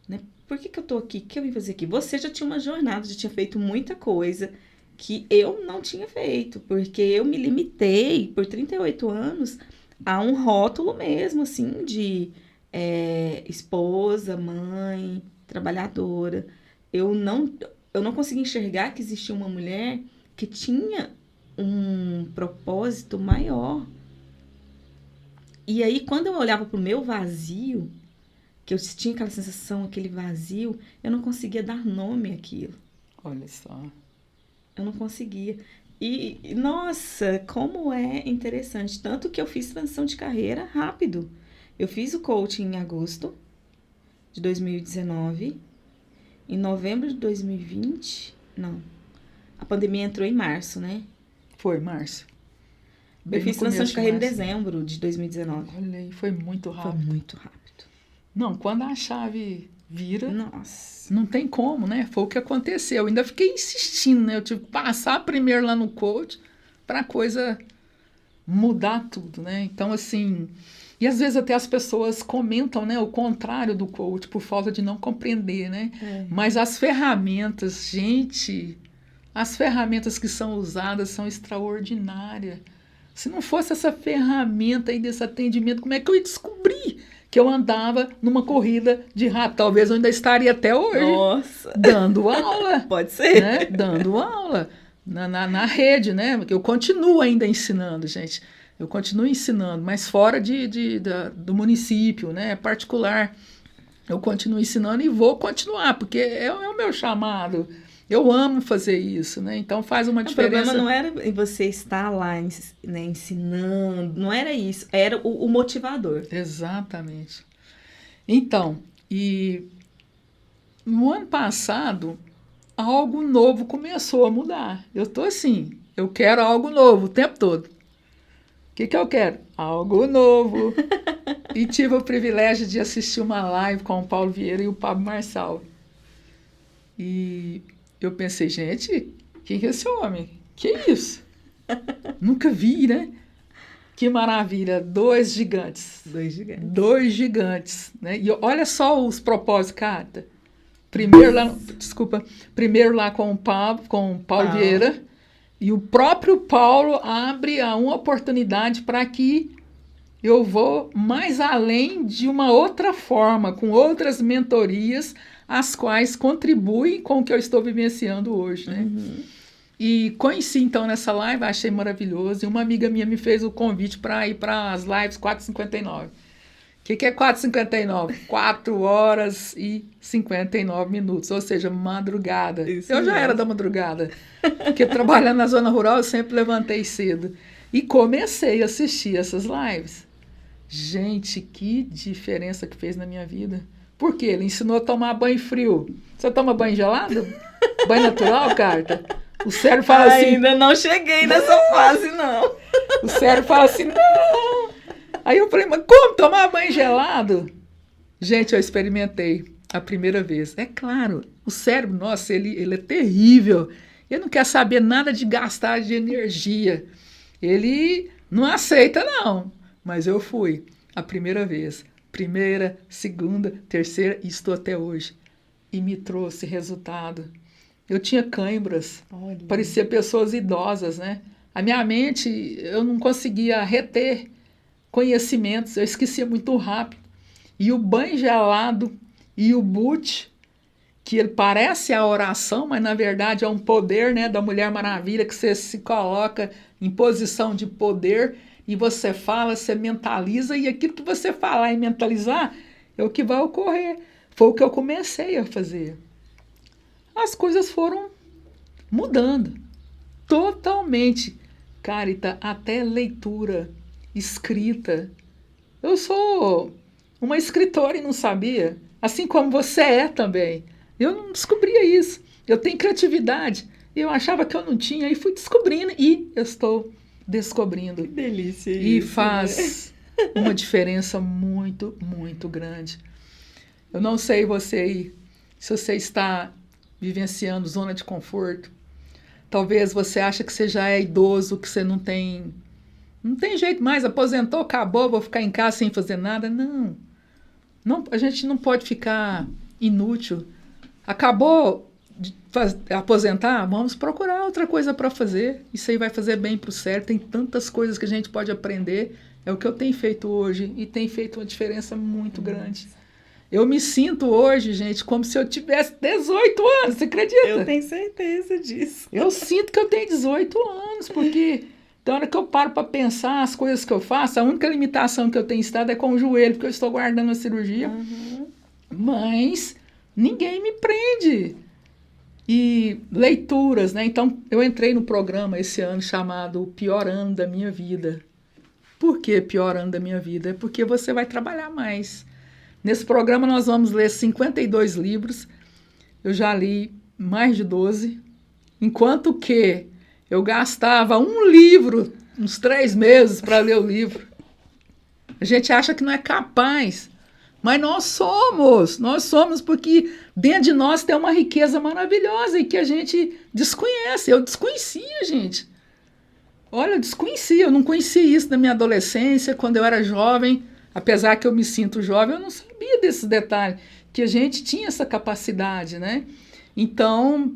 Né? Por que eu tô aqui? O que eu vim fazer aqui? Você já tinha uma jornada, já tinha feito muita coisa que eu não tinha feito, porque eu me limitei por 38 anos a um rótulo mesmo, assim, de esposa, mãe, trabalhadora. Eu não consegui enxergar que existia uma mulher que tinha um propósito maior. E aí, quando eu olhava pro meu vazio, que eu tinha aquela sensação, aquele vazio, eu não conseguia dar nome àquilo. Olha só. Eu não conseguia. E, nossa, como é interessante. Tanto que eu fiz transição de carreira rápido. Eu fiz o coaching em agosto de 2019. Em novembro de 2020, não. A pandemia entrou em março, né? Foi, março. Eu fiz transição de carreira em dezembro de 2019. Olha aí, foi muito rápido. Foi muito rápido. Não, quando a chave vira, nossa, não tem como, né? Foi o que aconteceu. Eu ainda fiquei insistindo, né? Eu tive que passar primeiro lá no coach para a coisa mudar tudo, né? Então, assim... E às vezes até as pessoas comentam, né, o contrário do coach, por falta de não compreender, né? Mas as ferramentas, gente, as ferramentas que são usadas são extraordinárias. Se não fosse essa ferramenta aí desse atendimento, como é que eu ia descobrir que eu andava numa corrida de rato? Talvez eu ainda estaria até hoje. Nossa. Dando aula. Pode ser. Né? Dando aula na rede, né? Porque eu continuo ainda ensinando, gente. Eu continuo ensinando, mas fora do município, né? Particular. Eu continuo ensinando e vou continuar, porque é o meu chamado. Eu amo fazer isso, né? Então faz uma diferença. O problema não era em você estar lá, né, ensinando, não era isso, era o motivador. Exatamente. Então, e no ano passado, algo novo começou a mudar. Eu tô assim, eu quero algo novo o tempo todo. O que eu quero? Algo novo. E tive o privilégio de assistir uma live com o Paulo Vieira e o Pablo Marçal. E eu pensei, gente, quem é esse homem? Que isso? Nunca vi, né? Que maravilha, 2 gigantes. 2 gigantes. 2 gigantes, né? E olha só os propósitos, cara. Primeiro lá com o Paulo Vieira, e o próprio Paulo abre uma oportunidade para que eu vou mais além de uma outra forma, com outras mentorias, as quais contribuem com o que eu estou vivenciando hoje, né? Uhum. E conheci, então, nessa live, achei maravilhoso, e uma amiga minha me fez o convite para ir para as lives 4h59. O que é 4h59? 4h59, ou seja, madrugada. Isso eu já mesmo. era da madrugada, porque trabalhando na zona rural eu sempre levantei cedo. E comecei a assistir essas lives. Gente, que diferença que fez na minha vida. Por quê? Ele ensinou a tomar banho frio. Você toma banho gelado? Banho natural, Carta? O cérebro fala assim... Ainda não cheguei nessa fase, não. O cérebro fala assim, não... Aí eu falei, mas como tomar banho gelado? Gente, eu experimentei a primeira vez. É claro, o cérebro, nossa, ele é terrível. Ele não quer saber nada de gastar de energia. Ele não aceita, não. Mas eu fui a primeira vez. Primeira, segunda, terceira, e estou até hoje. E me trouxe resultado. Eu tinha cãibras. Olha. Parecia pessoas idosas, né? A minha mente, eu não conseguia reter conhecimentos, eu esquecia muito rápido. E o banho gelado e o boot, que ele parece a oração, mas na verdade é um poder, né, da Mulher Maravilha, que você se coloca em posição de poder e você fala, você mentaliza, e aquilo que você falar e mentalizar é o que vai ocorrer. Foi o que eu comecei a fazer. As coisas foram mudando totalmente. Carita, até leitura, escrita. Eu sou uma escritora e não sabia, assim como você é também. Eu não descobria isso. Eu tenho criatividade. Eu achava que eu não tinha e fui descobrindo e eu estou descobrindo. Que delícia e isso, faz uma diferença muito, muito grande. Eu não sei você aí, se você está vivenciando zona de conforto. Talvez você acha que você já é idoso, que você não tem jeito mais, aposentou, acabou, vou ficar em casa sem fazer nada. Não, a gente não pode ficar inútil. Acabou de aposentar, vamos procurar outra coisa para fazer. Isso aí vai fazer bem para o cérebro. Tem tantas coisas que a gente pode aprender. É o que eu tenho feito hoje e tem feito uma diferença muito grande. Eu me sinto hoje, gente, como se eu tivesse 18 anos, você acredita? Eu tenho certeza disso. Eu sinto que eu tenho 18 anos, porque da hora que eu paro para pensar as coisas que eu faço, a única limitação que eu tenho estado é com o joelho, porque eu estou guardando a cirurgia. Uhum. Mas ninguém me prende. E leituras, né? Então, eu entrei no programa esse ano chamado O Pior Ano da Minha Vida. Por que pior ano da minha vida? É porque você vai trabalhar mais. Nesse programa nós vamos ler 52 livros. Eu já li mais de 12. Enquanto que eu gastava um livro, uns 3 meses para ler o livro. A gente acha que não é capaz. Mas nós somos porque dentro de nós tem uma riqueza maravilhosa e que a gente desconhece. Eu desconhecia, gente. Olha, eu desconhecia, eu não conhecia isso na minha adolescência, quando eu era jovem. Apesar que eu me sinto jovem, eu não sabia desses detalhes, que a gente tinha essa capacidade, né? Então,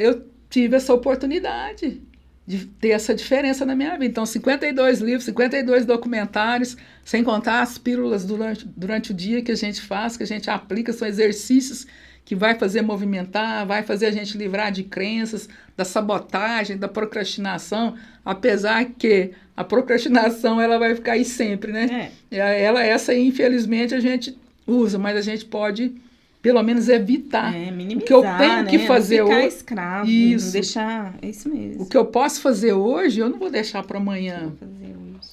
eu tive essa oportunidade de ter essa diferença na minha vida. Então, 52 livros, 52 documentários, sem contar as pílulas durante o dia que a gente faz, que a gente aplica, são exercícios que vai fazer movimentar, vai fazer a gente livrar de crenças, da sabotagem, da procrastinação, apesar que a procrastinação ela vai ficar aí sempre, né? Essa aí, infelizmente, a gente usa, mas a gente pode, pelo menos, evitar. Minimizar, o que eu tenho que fazer hoje. Não ficar hoje. escravo, Isso. Não deixar. É isso mesmo. O que eu posso fazer hoje, eu não vou deixar para amanhã. Vou fazer hoje.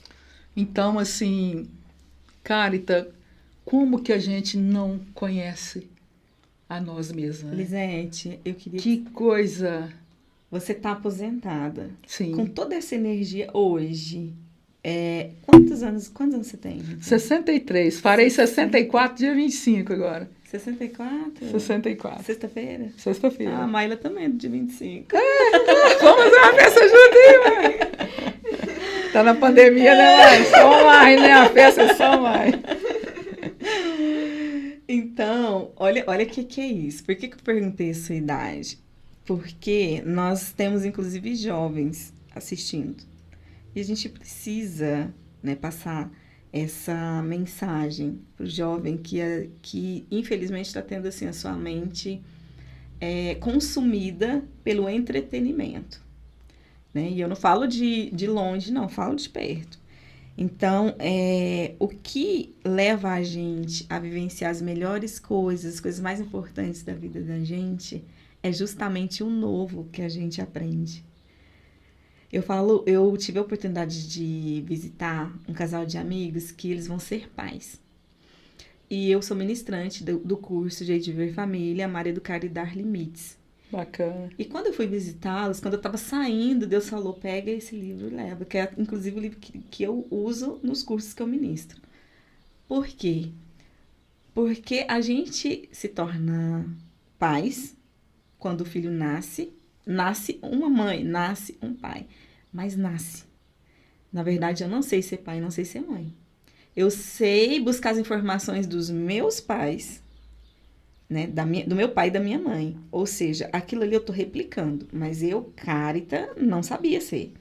Então, assim, Carita, como que a gente não conhece a nós mesmos? Né? Lisete, eu queria... Que coisa... Você está aposentada. Sim. Com toda essa energia hoje, Quantos anos você tem? 63. Farei 64, dia 25 agora. 64? 64. Sexta-feira? Sexta-feira. Ah, a Maíla também é do dia 25. Vamos fazer uma festa junto aí, mãe. Tá na pandemia, né, mãe? Só online, né? A festa é só online. Então, olha o que é isso. Por que eu perguntei a sua idade? Porque nós temos, inclusive, jovens assistindo. E a gente precisa, né, passar essa mensagem para o jovem que infelizmente está tendo assim, a sua mente consumida pelo entretenimento. Né? E eu não falo de longe, não, falo de perto. Então, o que leva a gente a vivenciar as melhores coisas, as coisas mais importantes da vida da gente, é justamente o novo que a gente aprende. Eu tive a oportunidade de visitar um casal de amigos que eles vão ser pais. E eu sou ministrante do curso de Viver Família, Amar, Educar e Dar Limites. Bacana. E quando eu fui visitá-los, quando eu estava saindo, Deus falou, pega esse livro e leva, que é inclusive o livro que eu uso nos cursos que eu ministro. Por quê? Porque a gente se torna pais quando o filho nasce uma mãe, nasce um pai, mas nasce. Na verdade, eu não sei ser pai, não sei ser mãe. Eu sei buscar as informações dos meus pais, né, do meu pai e da minha mãe. Ou seja, aquilo ali eu estou replicando, mas eu, Carita, não sabia ser.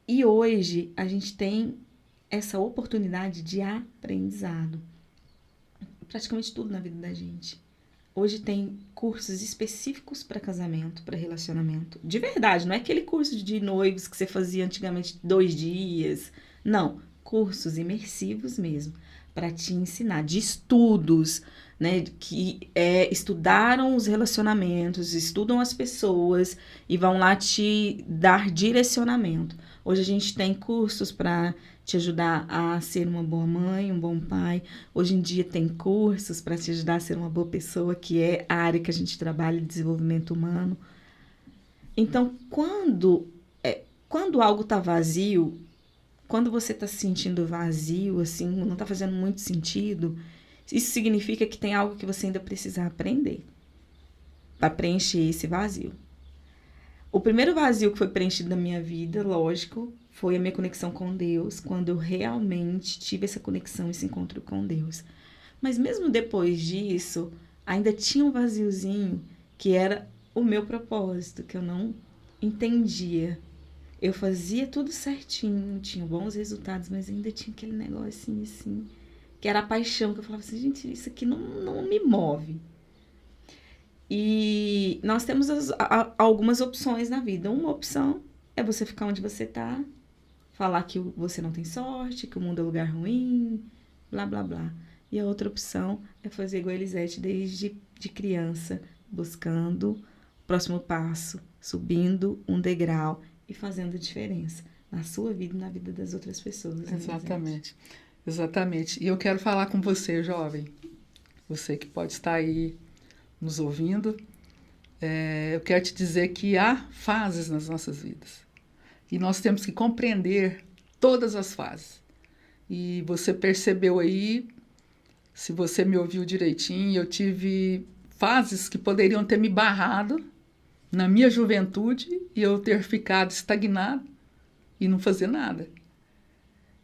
E hoje a gente tem essa oportunidade de aprendizado. Praticamente tudo na vida da gente. Hoje tem cursos específicos para casamento, para relacionamento. De verdade, não é aquele curso de noivos que você fazia antigamente 2 dias. Não, cursos imersivos mesmo, para te ensinar, de estudos, né, que estudaram os relacionamentos, estudam as pessoas e vão lá te dar direcionamento. Hoje a gente tem cursos para te ajudar a ser uma boa mãe, um bom pai. Hoje em dia tem cursos para te ajudar a ser uma boa pessoa, que é a área que a gente trabalha, desenvolvimento humano. Então, quando algo está vazio, quando você está se sentindo vazio, assim, não está fazendo muito sentido, isso significa que tem algo que você ainda precisa aprender para preencher esse vazio. O primeiro vazio que foi preenchido na minha vida, lógico, foi a minha conexão com Deus, quando eu realmente tive essa conexão, esse encontro com Deus. Mas mesmo depois disso, ainda tinha um vaziozinho que era o meu propósito, que eu não entendia. Eu fazia tudo certinho, tinha bons resultados, mas ainda tinha aquele negocinho assim, que era a paixão, que eu falava assim, gente, isso aqui não me move. E nós temos algumas opções na vida. Uma opção é você ficar onde você está, falar que você não tem sorte, que o mundo é um lugar ruim, blá, blá, blá. E a outra opção é fazer igual a Elisete desde de criança, buscando o próximo passo, subindo um degrau e fazendo diferença na sua vida e na vida das outras pessoas. Exatamente, exatamente. E eu quero falar com você, jovem, você que pode estar aí nos ouvindo, eu quero te dizer que há fases nas nossas vidas. E nós temos que compreender todas as fases. E você percebeu aí, se você me ouviu direitinho, eu tive fases que poderiam ter me barrado na minha juventude e eu ter ficado estagnado e não fazer nada.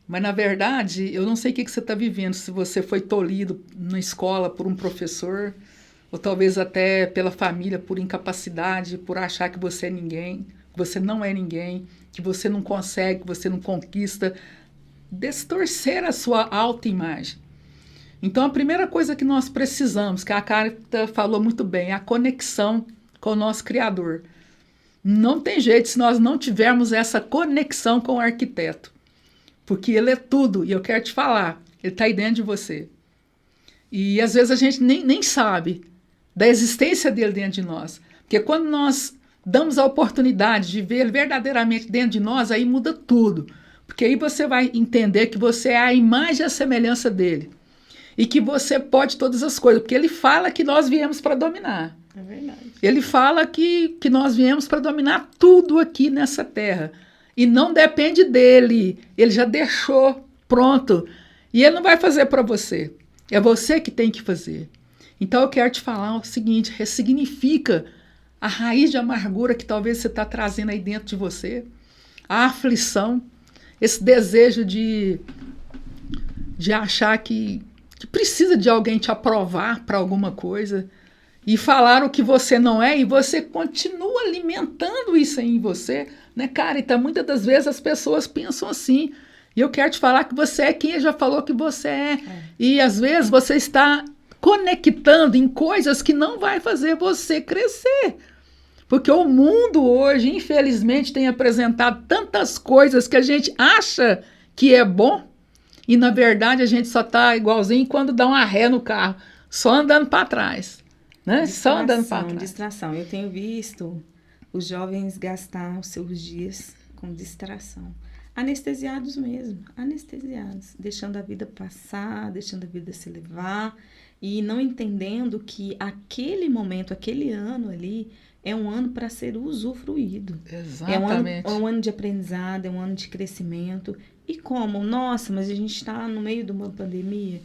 Mas, na verdade, eu não sei o que você está vivendo, se você foi tolhido na escola por um professor, ou talvez até pela família, por incapacidade, por achar que você é ninguém, que você não é ninguém, que você não consegue, que você não conquista, distorcer a sua autoimagem. Então, a primeira coisa que nós precisamos, que a Carita falou muito bem, é a conexão com o nosso Criador. Não tem jeito se nós não tivermos essa conexão com o arquiteto, porque ele é tudo, e eu quero te falar, ele está aí dentro de você. E às vezes a gente nem sabe da existência dele dentro de nós, porque quando nós damos a oportunidade de ver ele verdadeiramente dentro de nós, aí muda tudo, porque aí você vai entender que você é a imagem e a semelhança dele, e que você pode todas as coisas, porque ele fala que nós viemos para dominar. É verdade. Ele fala que nós viemos para dominar tudo aqui nessa terra. E não depende dele. Ele já deixou pronto. E ele não vai fazer para você. É você que tem que fazer. Então eu quero te falar o seguinte: ressignifica a raiz de amargura que talvez você está trazendo aí dentro de você, a aflição, esse desejo de achar que precisa de alguém te aprovar para alguma coisa e falar o que você não é, e você continua alimentando isso aí em você, né, cara? Então muitas das vezes as pessoas pensam assim, e eu quero te falar que você é quem já falou que você é. E às vezes você está conectando em coisas que não vai fazer você crescer. Porque o mundo hoje, infelizmente, tem apresentado tantas coisas que a gente acha que é bom, e na verdade a gente só está igualzinho quando dá uma ré no carro, só andando para trás. Né? Só andando para trás. Distração. Eu tenho visto os jovens gastar os seus dias com distração. Anestesiados mesmo, anestesiados, deixando a vida passar, deixando a vida se levar e não entendendo que aquele momento, aquele ano ali é um ano para ser usufruído. Exatamente. É um ano de aprendizado, é um ano de crescimento. E como? Nossa, mas a gente está no meio de uma pandemia.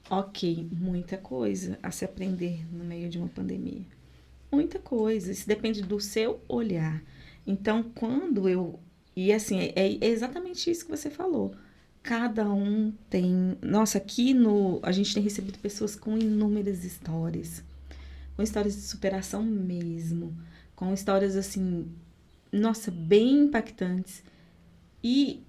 Ok, muita coisa a se aprender no meio de uma pandemia. Muita coisa, isso depende do seu olhar. Então, quando eu... E assim, é exatamente isso que você falou. Cada um tem... Nossa, aqui a gente tem recebido pessoas com inúmeras histórias. Com histórias de superação mesmo. Com histórias, assim, nossa, bem impactantes. E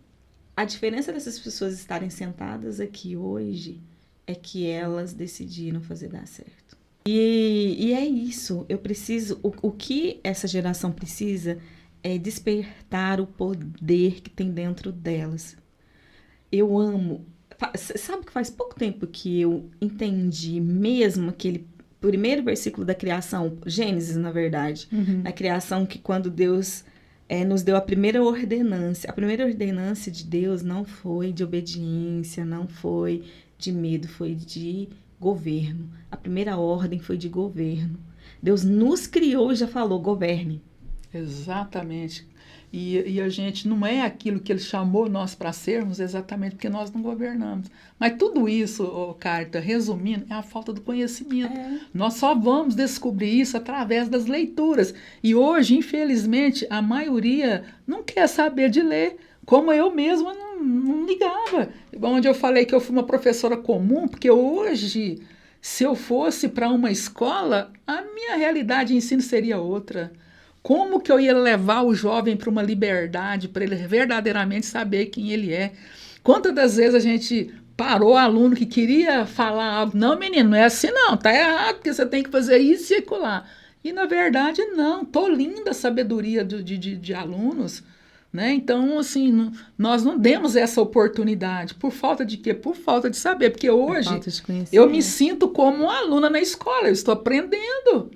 a diferença dessas pessoas estarem sentadas aqui hoje é que elas decidiram fazer dar certo. E é isso. Eu preciso... O que essa geração precisa é despertar o poder que tem dentro delas. Eu amo... Sabe que faz pouco tempo que eu entendi mesmo aquele primeiro versículo da criação, Gênesis, na verdade, na criação, que quando Deus nos deu a primeira ordenância de Deus não foi de obediência, não foi de medo, foi de governo. A primeira ordem foi de governo. Deus nos criou e já falou, governe. Exatamente. E a gente não é aquilo que ele chamou nós para sermos, exatamente porque nós não governamos. Mas tudo isso, Carta, resumindo, é a falta do conhecimento. Nós só vamos descobrir isso através das leituras. E hoje, infelizmente, a maioria não quer saber de ler, como eu mesma não ligava. Onde eu falei que eu fui uma professora comum, porque hoje, se eu fosse para uma escola, a minha realidade de ensino seria outra. Como que eu ia levar o jovem para uma liberdade, para ele verdadeiramente saber quem ele é? Quantas das vezes a gente parou o aluno que queria falar algo? Não, menino, não é assim não, tá errado, porque você tem que fazer isso e aquilo lá. E na verdade não, linda a sabedoria de alunos, né? Então, assim, nós não demos essa oportunidade. Por falta de quê? Por falta de saber, porque hoje eu me sinto como uma aluna na escola, eu estou aprendendo.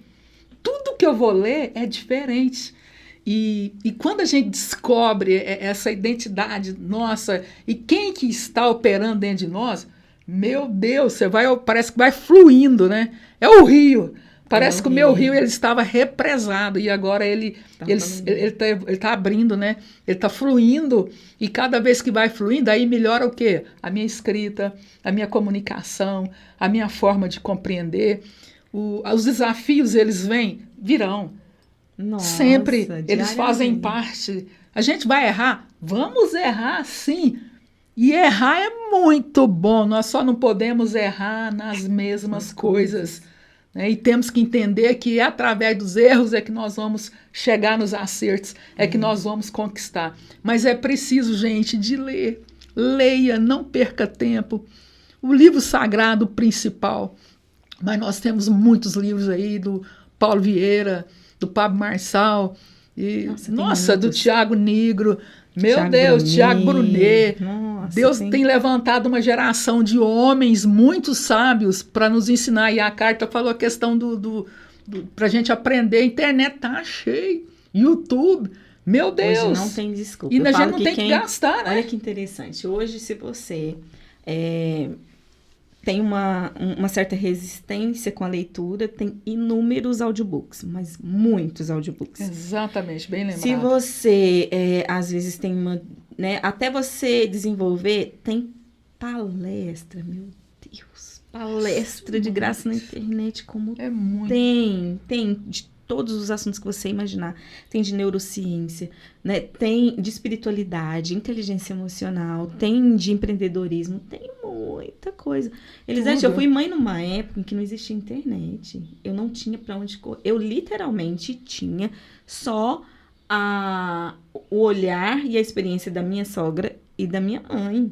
Tudo que eu vou ler é diferente. E quando a gente descobre essa identidade nossa e quem que está operando dentro de nós, meu Deus, parece que vai fluindo, né? É o rio. Parece que o meu rio ele estava represado e agora ele tá abrindo, né? Ele está fluindo e cada vez que vai fluindo, aí melhora o quê? A minha escrita, a minha comunicação, a minha forma de compreender. Os desafios, eles virão. Nossa, sempre, eles fazem parte. A gente vai errar? Vamos errar, sim. E errar é muito bom. Nós só não podemos errar nas mesmas coisas. Né? E temos que entender que é através dos erros é que nós vamos chegar nos acertos, é que nós vamos conquistar. Mas é preciso, gente, de ler. Leia, não perca tempo. O livro sagrado principal. Mas nós temos muitos livros aí do Paulo Vieira, do Pablo Marçal, do Tiago Negro, Tiago Brunet. Deus tem levantado uma geração de homens muito sábios para nos ensinar. E a Carta falou a questão para a gente aprender. A internet tá cheia, YouTube, meu Deus. Hoje não tem desculpa. E a gente não tem que gastar, né? Olha que interessante. Hoje, se você tem uma certa resistência com a leitura, tem inúmeros audiobooks, mas muitos audiobooks. Exatamente, bem lembrado. Se você, às vezes, tem uma... né, até você desenvolver, tem palestra, meu Deus. Palestra de graça na internet, como É muito. tem de todos os assuntos que você imaginar. Tem de neurociência, né? Tem de espiritualidade, inteligência emocional, tem de empreendedorismo, tem muita coisa. Elisete, eu fui mãe numa época em que não existia internet. Eu não tinha para onde correr. Eu literalmente tinha só o olhar e a experiência da minha sogra e da minha mãe.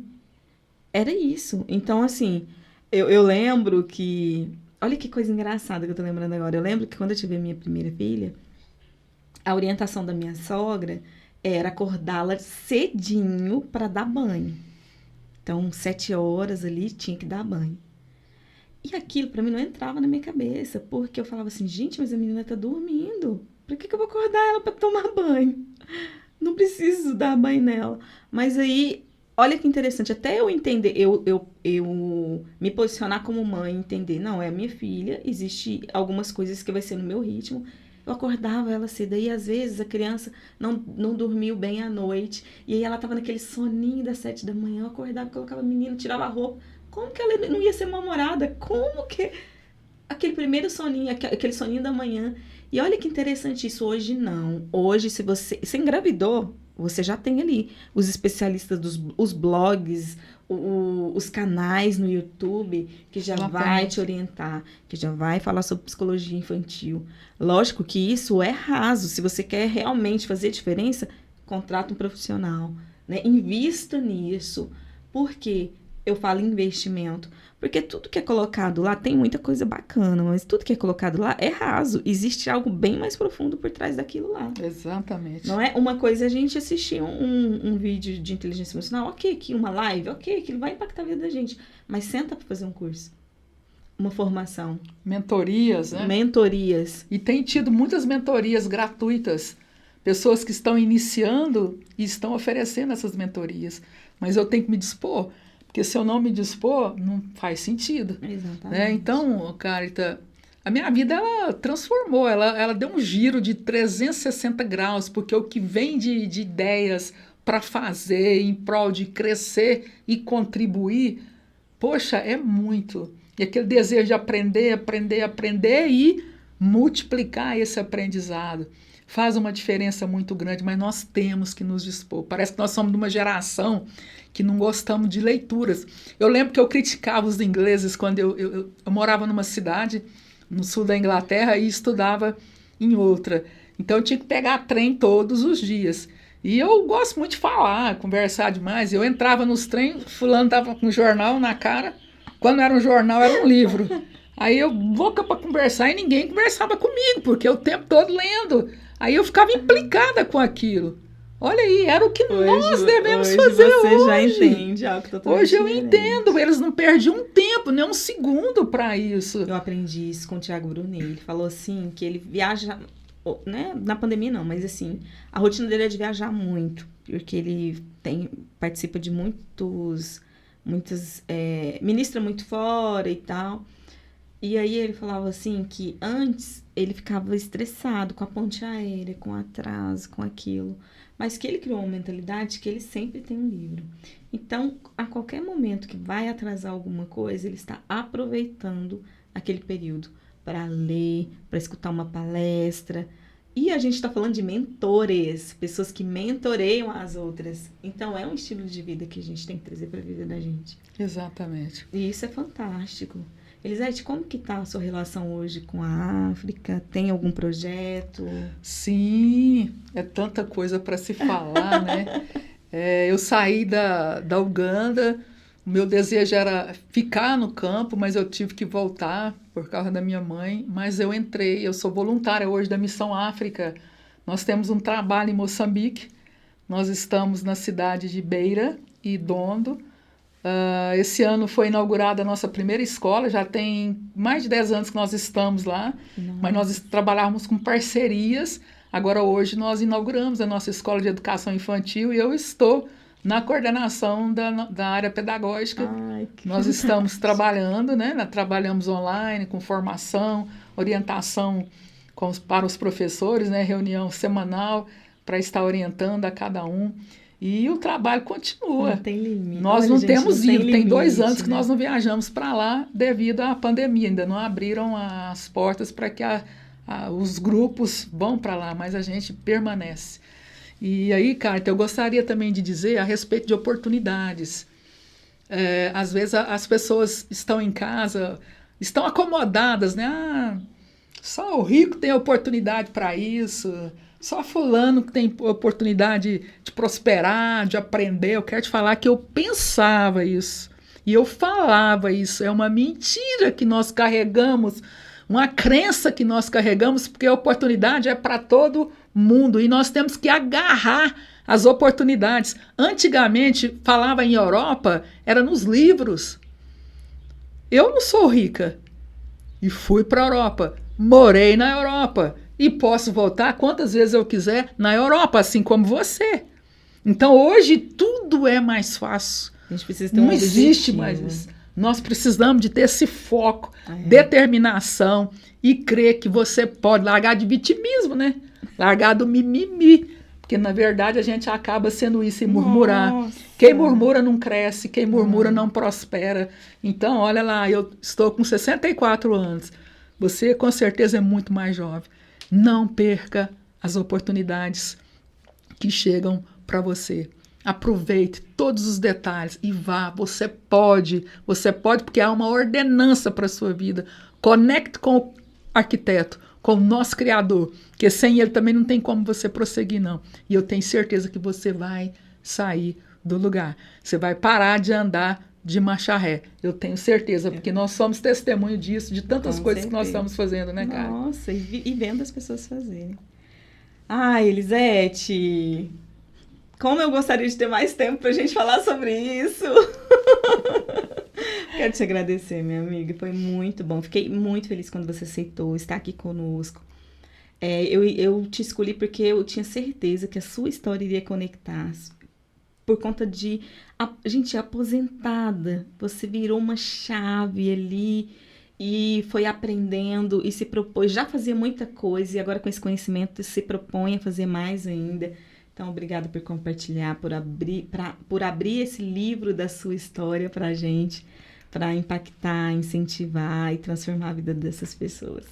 Era isso. Então, assim, eu lembro que... Olha que coisa engraçada que eu tô lembrando agora. Eu lembro que quando eu tive a minha primeira filha, a orientação da minha sogra era acordá-la cedinho para dar banho. Então, 7 horas ali, tinha que dar banho. E aquilo, para mim, não entrava na minha cabeça, porque eu falava assim, gente, mas a menina tá dormindo. Por que eu vou acordar ela para tomar banho? Não preciso dar banho nela. Mas aí... Olha que interessante, até eu entender, eu me posicionar como mãe, entender, não, é a minha filha, existe algumas coisas que vai ser no meu ritmo. Eu acordava ela cedo, e às vezes a criança não dormiu bem à noite, e aí ela tava naquele soninho das 7 da manhã, eu acordava, colocava a menina, tirava a roupa. Como que ela não ia ser mal-humorada? Como que... Aquele primeiro soninho, aquele soninho da manhã. E olha que interessante isso, hoje não. Hoje, se você engravidou, você já tem ali os especialistas os blogs, os canais no YouTube, que já vai te orientar, que já vai falar sobre psicologia infantil. Lógico que isso é raso. Se você quer realmente fazer diferença, contrata um profissional, né? Invista nisso. Por quê? Eu falo investimento. Porque tudo que é colocado lá tem muita coisa bacana, mas tudo que é colocado lá é raso. Existe algo bem mais profundo por trás daquilo lá. Exatamente. Não é uma coisa a gente assistir um vídeo de inteligência emocional, ok, aqui uma live, ok, aquilo vai impactar a vida da gente. Mas senta para fazer um curso. Uma formação. Mentorias, né? Mentorias. E tem tido muitas mentorias gratuitas. Pessoas que estão iniciando e estão oferecendo essas mentorias. Mas eu tenho que me dispor. Porque se eu não me dispor, não faz sentido. Exatamente. Né? Então, Carita, a minha vida ela transformou, ela deu um giro de 360 graus, porque o que vem de ideias para fazer em prol de crescer e contribuir, poxa, é muito. E aquele desejo de aprender e multiplicar esse aprendizado. Faz uma diferença muito grande, mas nós temos que nos dispor. Parece que nós somos de uma geração que não gostamos de leituras. Eu lembro que eu criticava os ingleses quando eu morava numa cidade no sul da Inglaterra e estudava em outra. Então eu tinha que pegar trem todos os dias. E eu gosto muito de falar, conversar demais. Eu entrava nos trens, fulano estava com um jornal na cara. Quando era um jornal, era um livro. Aí eu louca para conversar e ninguém conversava comigo, porque eu o tempo todo lendo. Aí eu ficava implicada com aquilo. Olha aí, era o que nós devemos fazer hoje. Você já entende algo totalmente Hoje eu diferente. entendo, eles não perdem um tempo, nem um segundo para isso. Eu aprendi isso com o Thiago Brunet. Ele falou assim, que ele viaja, né, na pandemia não, mas assim, a rotina dele é de viajar muito, porque ele participa de ministra muito fora e tal. E aí ele falava assim que antes ele ficava estressado com a ponte aérea, com o atraso, com aquilo. Mas que ele criou uma mentalidade que ele sempre tem um livro. Então, a qualquer momento que vai atrasar alguma coisa, ele está aproveitando aquele período para ler, para escutar uma palestra. E a gente está falando de mentores, pessoas que mentoreiam as outras. Então, é um estilo de vida que a gente tem que trazer para a vida da gente. Exatamente. E isso é fantástico. Elisete, como que está a sua relação hoje com a África? Tem algum projeto? Sim, é tanta coisa para se falar, né? Eu saí da Uganda, o meu desejo era ficar no campo, mas eu tive que voltar por causa da minha mãe. Mas eu entrei, eu sou voluntária hoje da Missão África. Nós temos um trabalho em Moçambique, nós estamos na cidade de Beira e Dondo. Esse ano foi inaugurada a nossa primeira escola, já tem mais de 10 anos que nós estamos lá, mas nós trabalhávamos com parcerias. Agora hoje nós inauguramos a nossa escola de educação infantil e eu estou na coordenação da área pedagógica Ai, que Nós estamos fantástico. trabalhando, né? Nós trabalhamos online com formação, orientação para os professores, né? Reunião semanal para estar orientando a cada um. E o trabalho Não continua. tem limite. Nós Olha, não gente, não temos tem ido, tem 2 anos limite, que né? nós não viajamos para lá devido à pandemia. Ainda não abriram as portas para que os grupos vão para lá, mas a gente permanece. E aí, Carta, eu gostaria também de dizer a respeito de oportunidades. Às vezes as pessoas estão em casa, estão acomodadas, né? Só o rico tem oportunidade para isso, só fulano que tem oportunidade de prosperar, de aprender. Eu quero te falar que eu pensava isso e eu falava isso. É uma mentira que nós carregamos, uma crença que nós carregamos, porque a oportunidade é para todo mundo e nós temos que agarrar as oportunidades. Antigamente, falava em Europa, era nos livros. Eu não sou rica e fui para a Europa. Morei na Europa e posso voltar quantas vezes eu quiser na Europa, assim como você. Então hoje tudo é mais fácil. A gente precisa ter um Não existe objetivo. mais isso. Nós precisamos de ter esse foco, É. determinação e crer que você pode largar de vitimismo, né? Largar do mimimi. Porque, na verdade, a gente acaba sendo isso e murmurar. Nossa. Quem murmura não cresce, quem murmura não prospera. Então, olha lá, eu estou com 64 anos. Você, com certeza, é muito mais jovem. Não perca as oportunidades que chegam para você. Aproveite todos os detalhes e vá. Você pode porque há uma ordenança para a sua vida. Conecte com o arquiteto, com o nosso Criador, porque sem ele também não tem como você prosseguir, não. E eu tenho certeza que você vai sair do lugar. Você vai parar de andar de marcha ré. Eu tenho certeza, porque nós somos testemunho disso, de tantas Com coisas que nós certeza. estamos fazendo, né, cara? Nossa, e vendo as pessoas fazerem. Ai, Elisete, como eu gostaria de ter mais tempo pra gente falar sobre isso. Quero te agradecer, minha amiga. Foi muito bom. Fiquei muito feliz quando você aceitou estar aqui conosco. Eu te escolhi porque eu tinha certeza que a sua história iria conectar. Por conta de... gente, aposentada. Você virou uma chave ali e foi aprendendo e se propôs. Já fazia muita coisa e agora com esse conhecimento se propõe a fazer mais ainda. Então, obrigada por compartilhar, por abrir esse livro da sua história pra gente, para impactar, incentivar e transformar a vida dessas pessoas.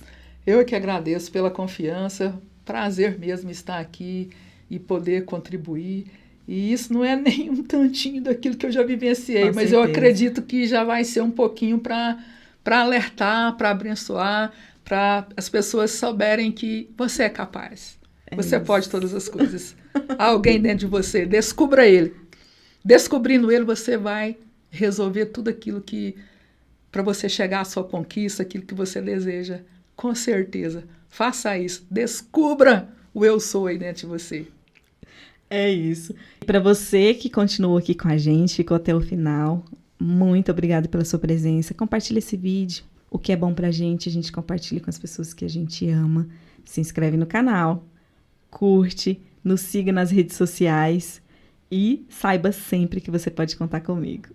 Eu é que agradeço pela confiança, prazer mesmo estar aqui e poder contribuir. E isso não é nem um tantinho daquilo que eu já vivenciei, Com mas eu certeza. acredito que já vai ser um pouquinho para alertar, para abençoar, para as pessoas souberem que você é capaz. Você isso. pode todas as coisas. Há alguém dentro de você, descubra ele. Descobrindo ele, você vai resolver tudo aquilo que, para você chegar à sua conquista, aquilo que você deseja. Com certeza. Faça isso. Descubra o eu sou aí dentro de você. É isso. Para você que continuou aqui com a gente, ficou até o final, muito obrigada pela sua presença. Compartilhe esse vídeo. O que é bom pra gente, a gente compartilha com as pessoas que a gente ama. Se inscreve no canal, curte, nos siga nas redes sociais e saiba sempre que você pode contar comigo.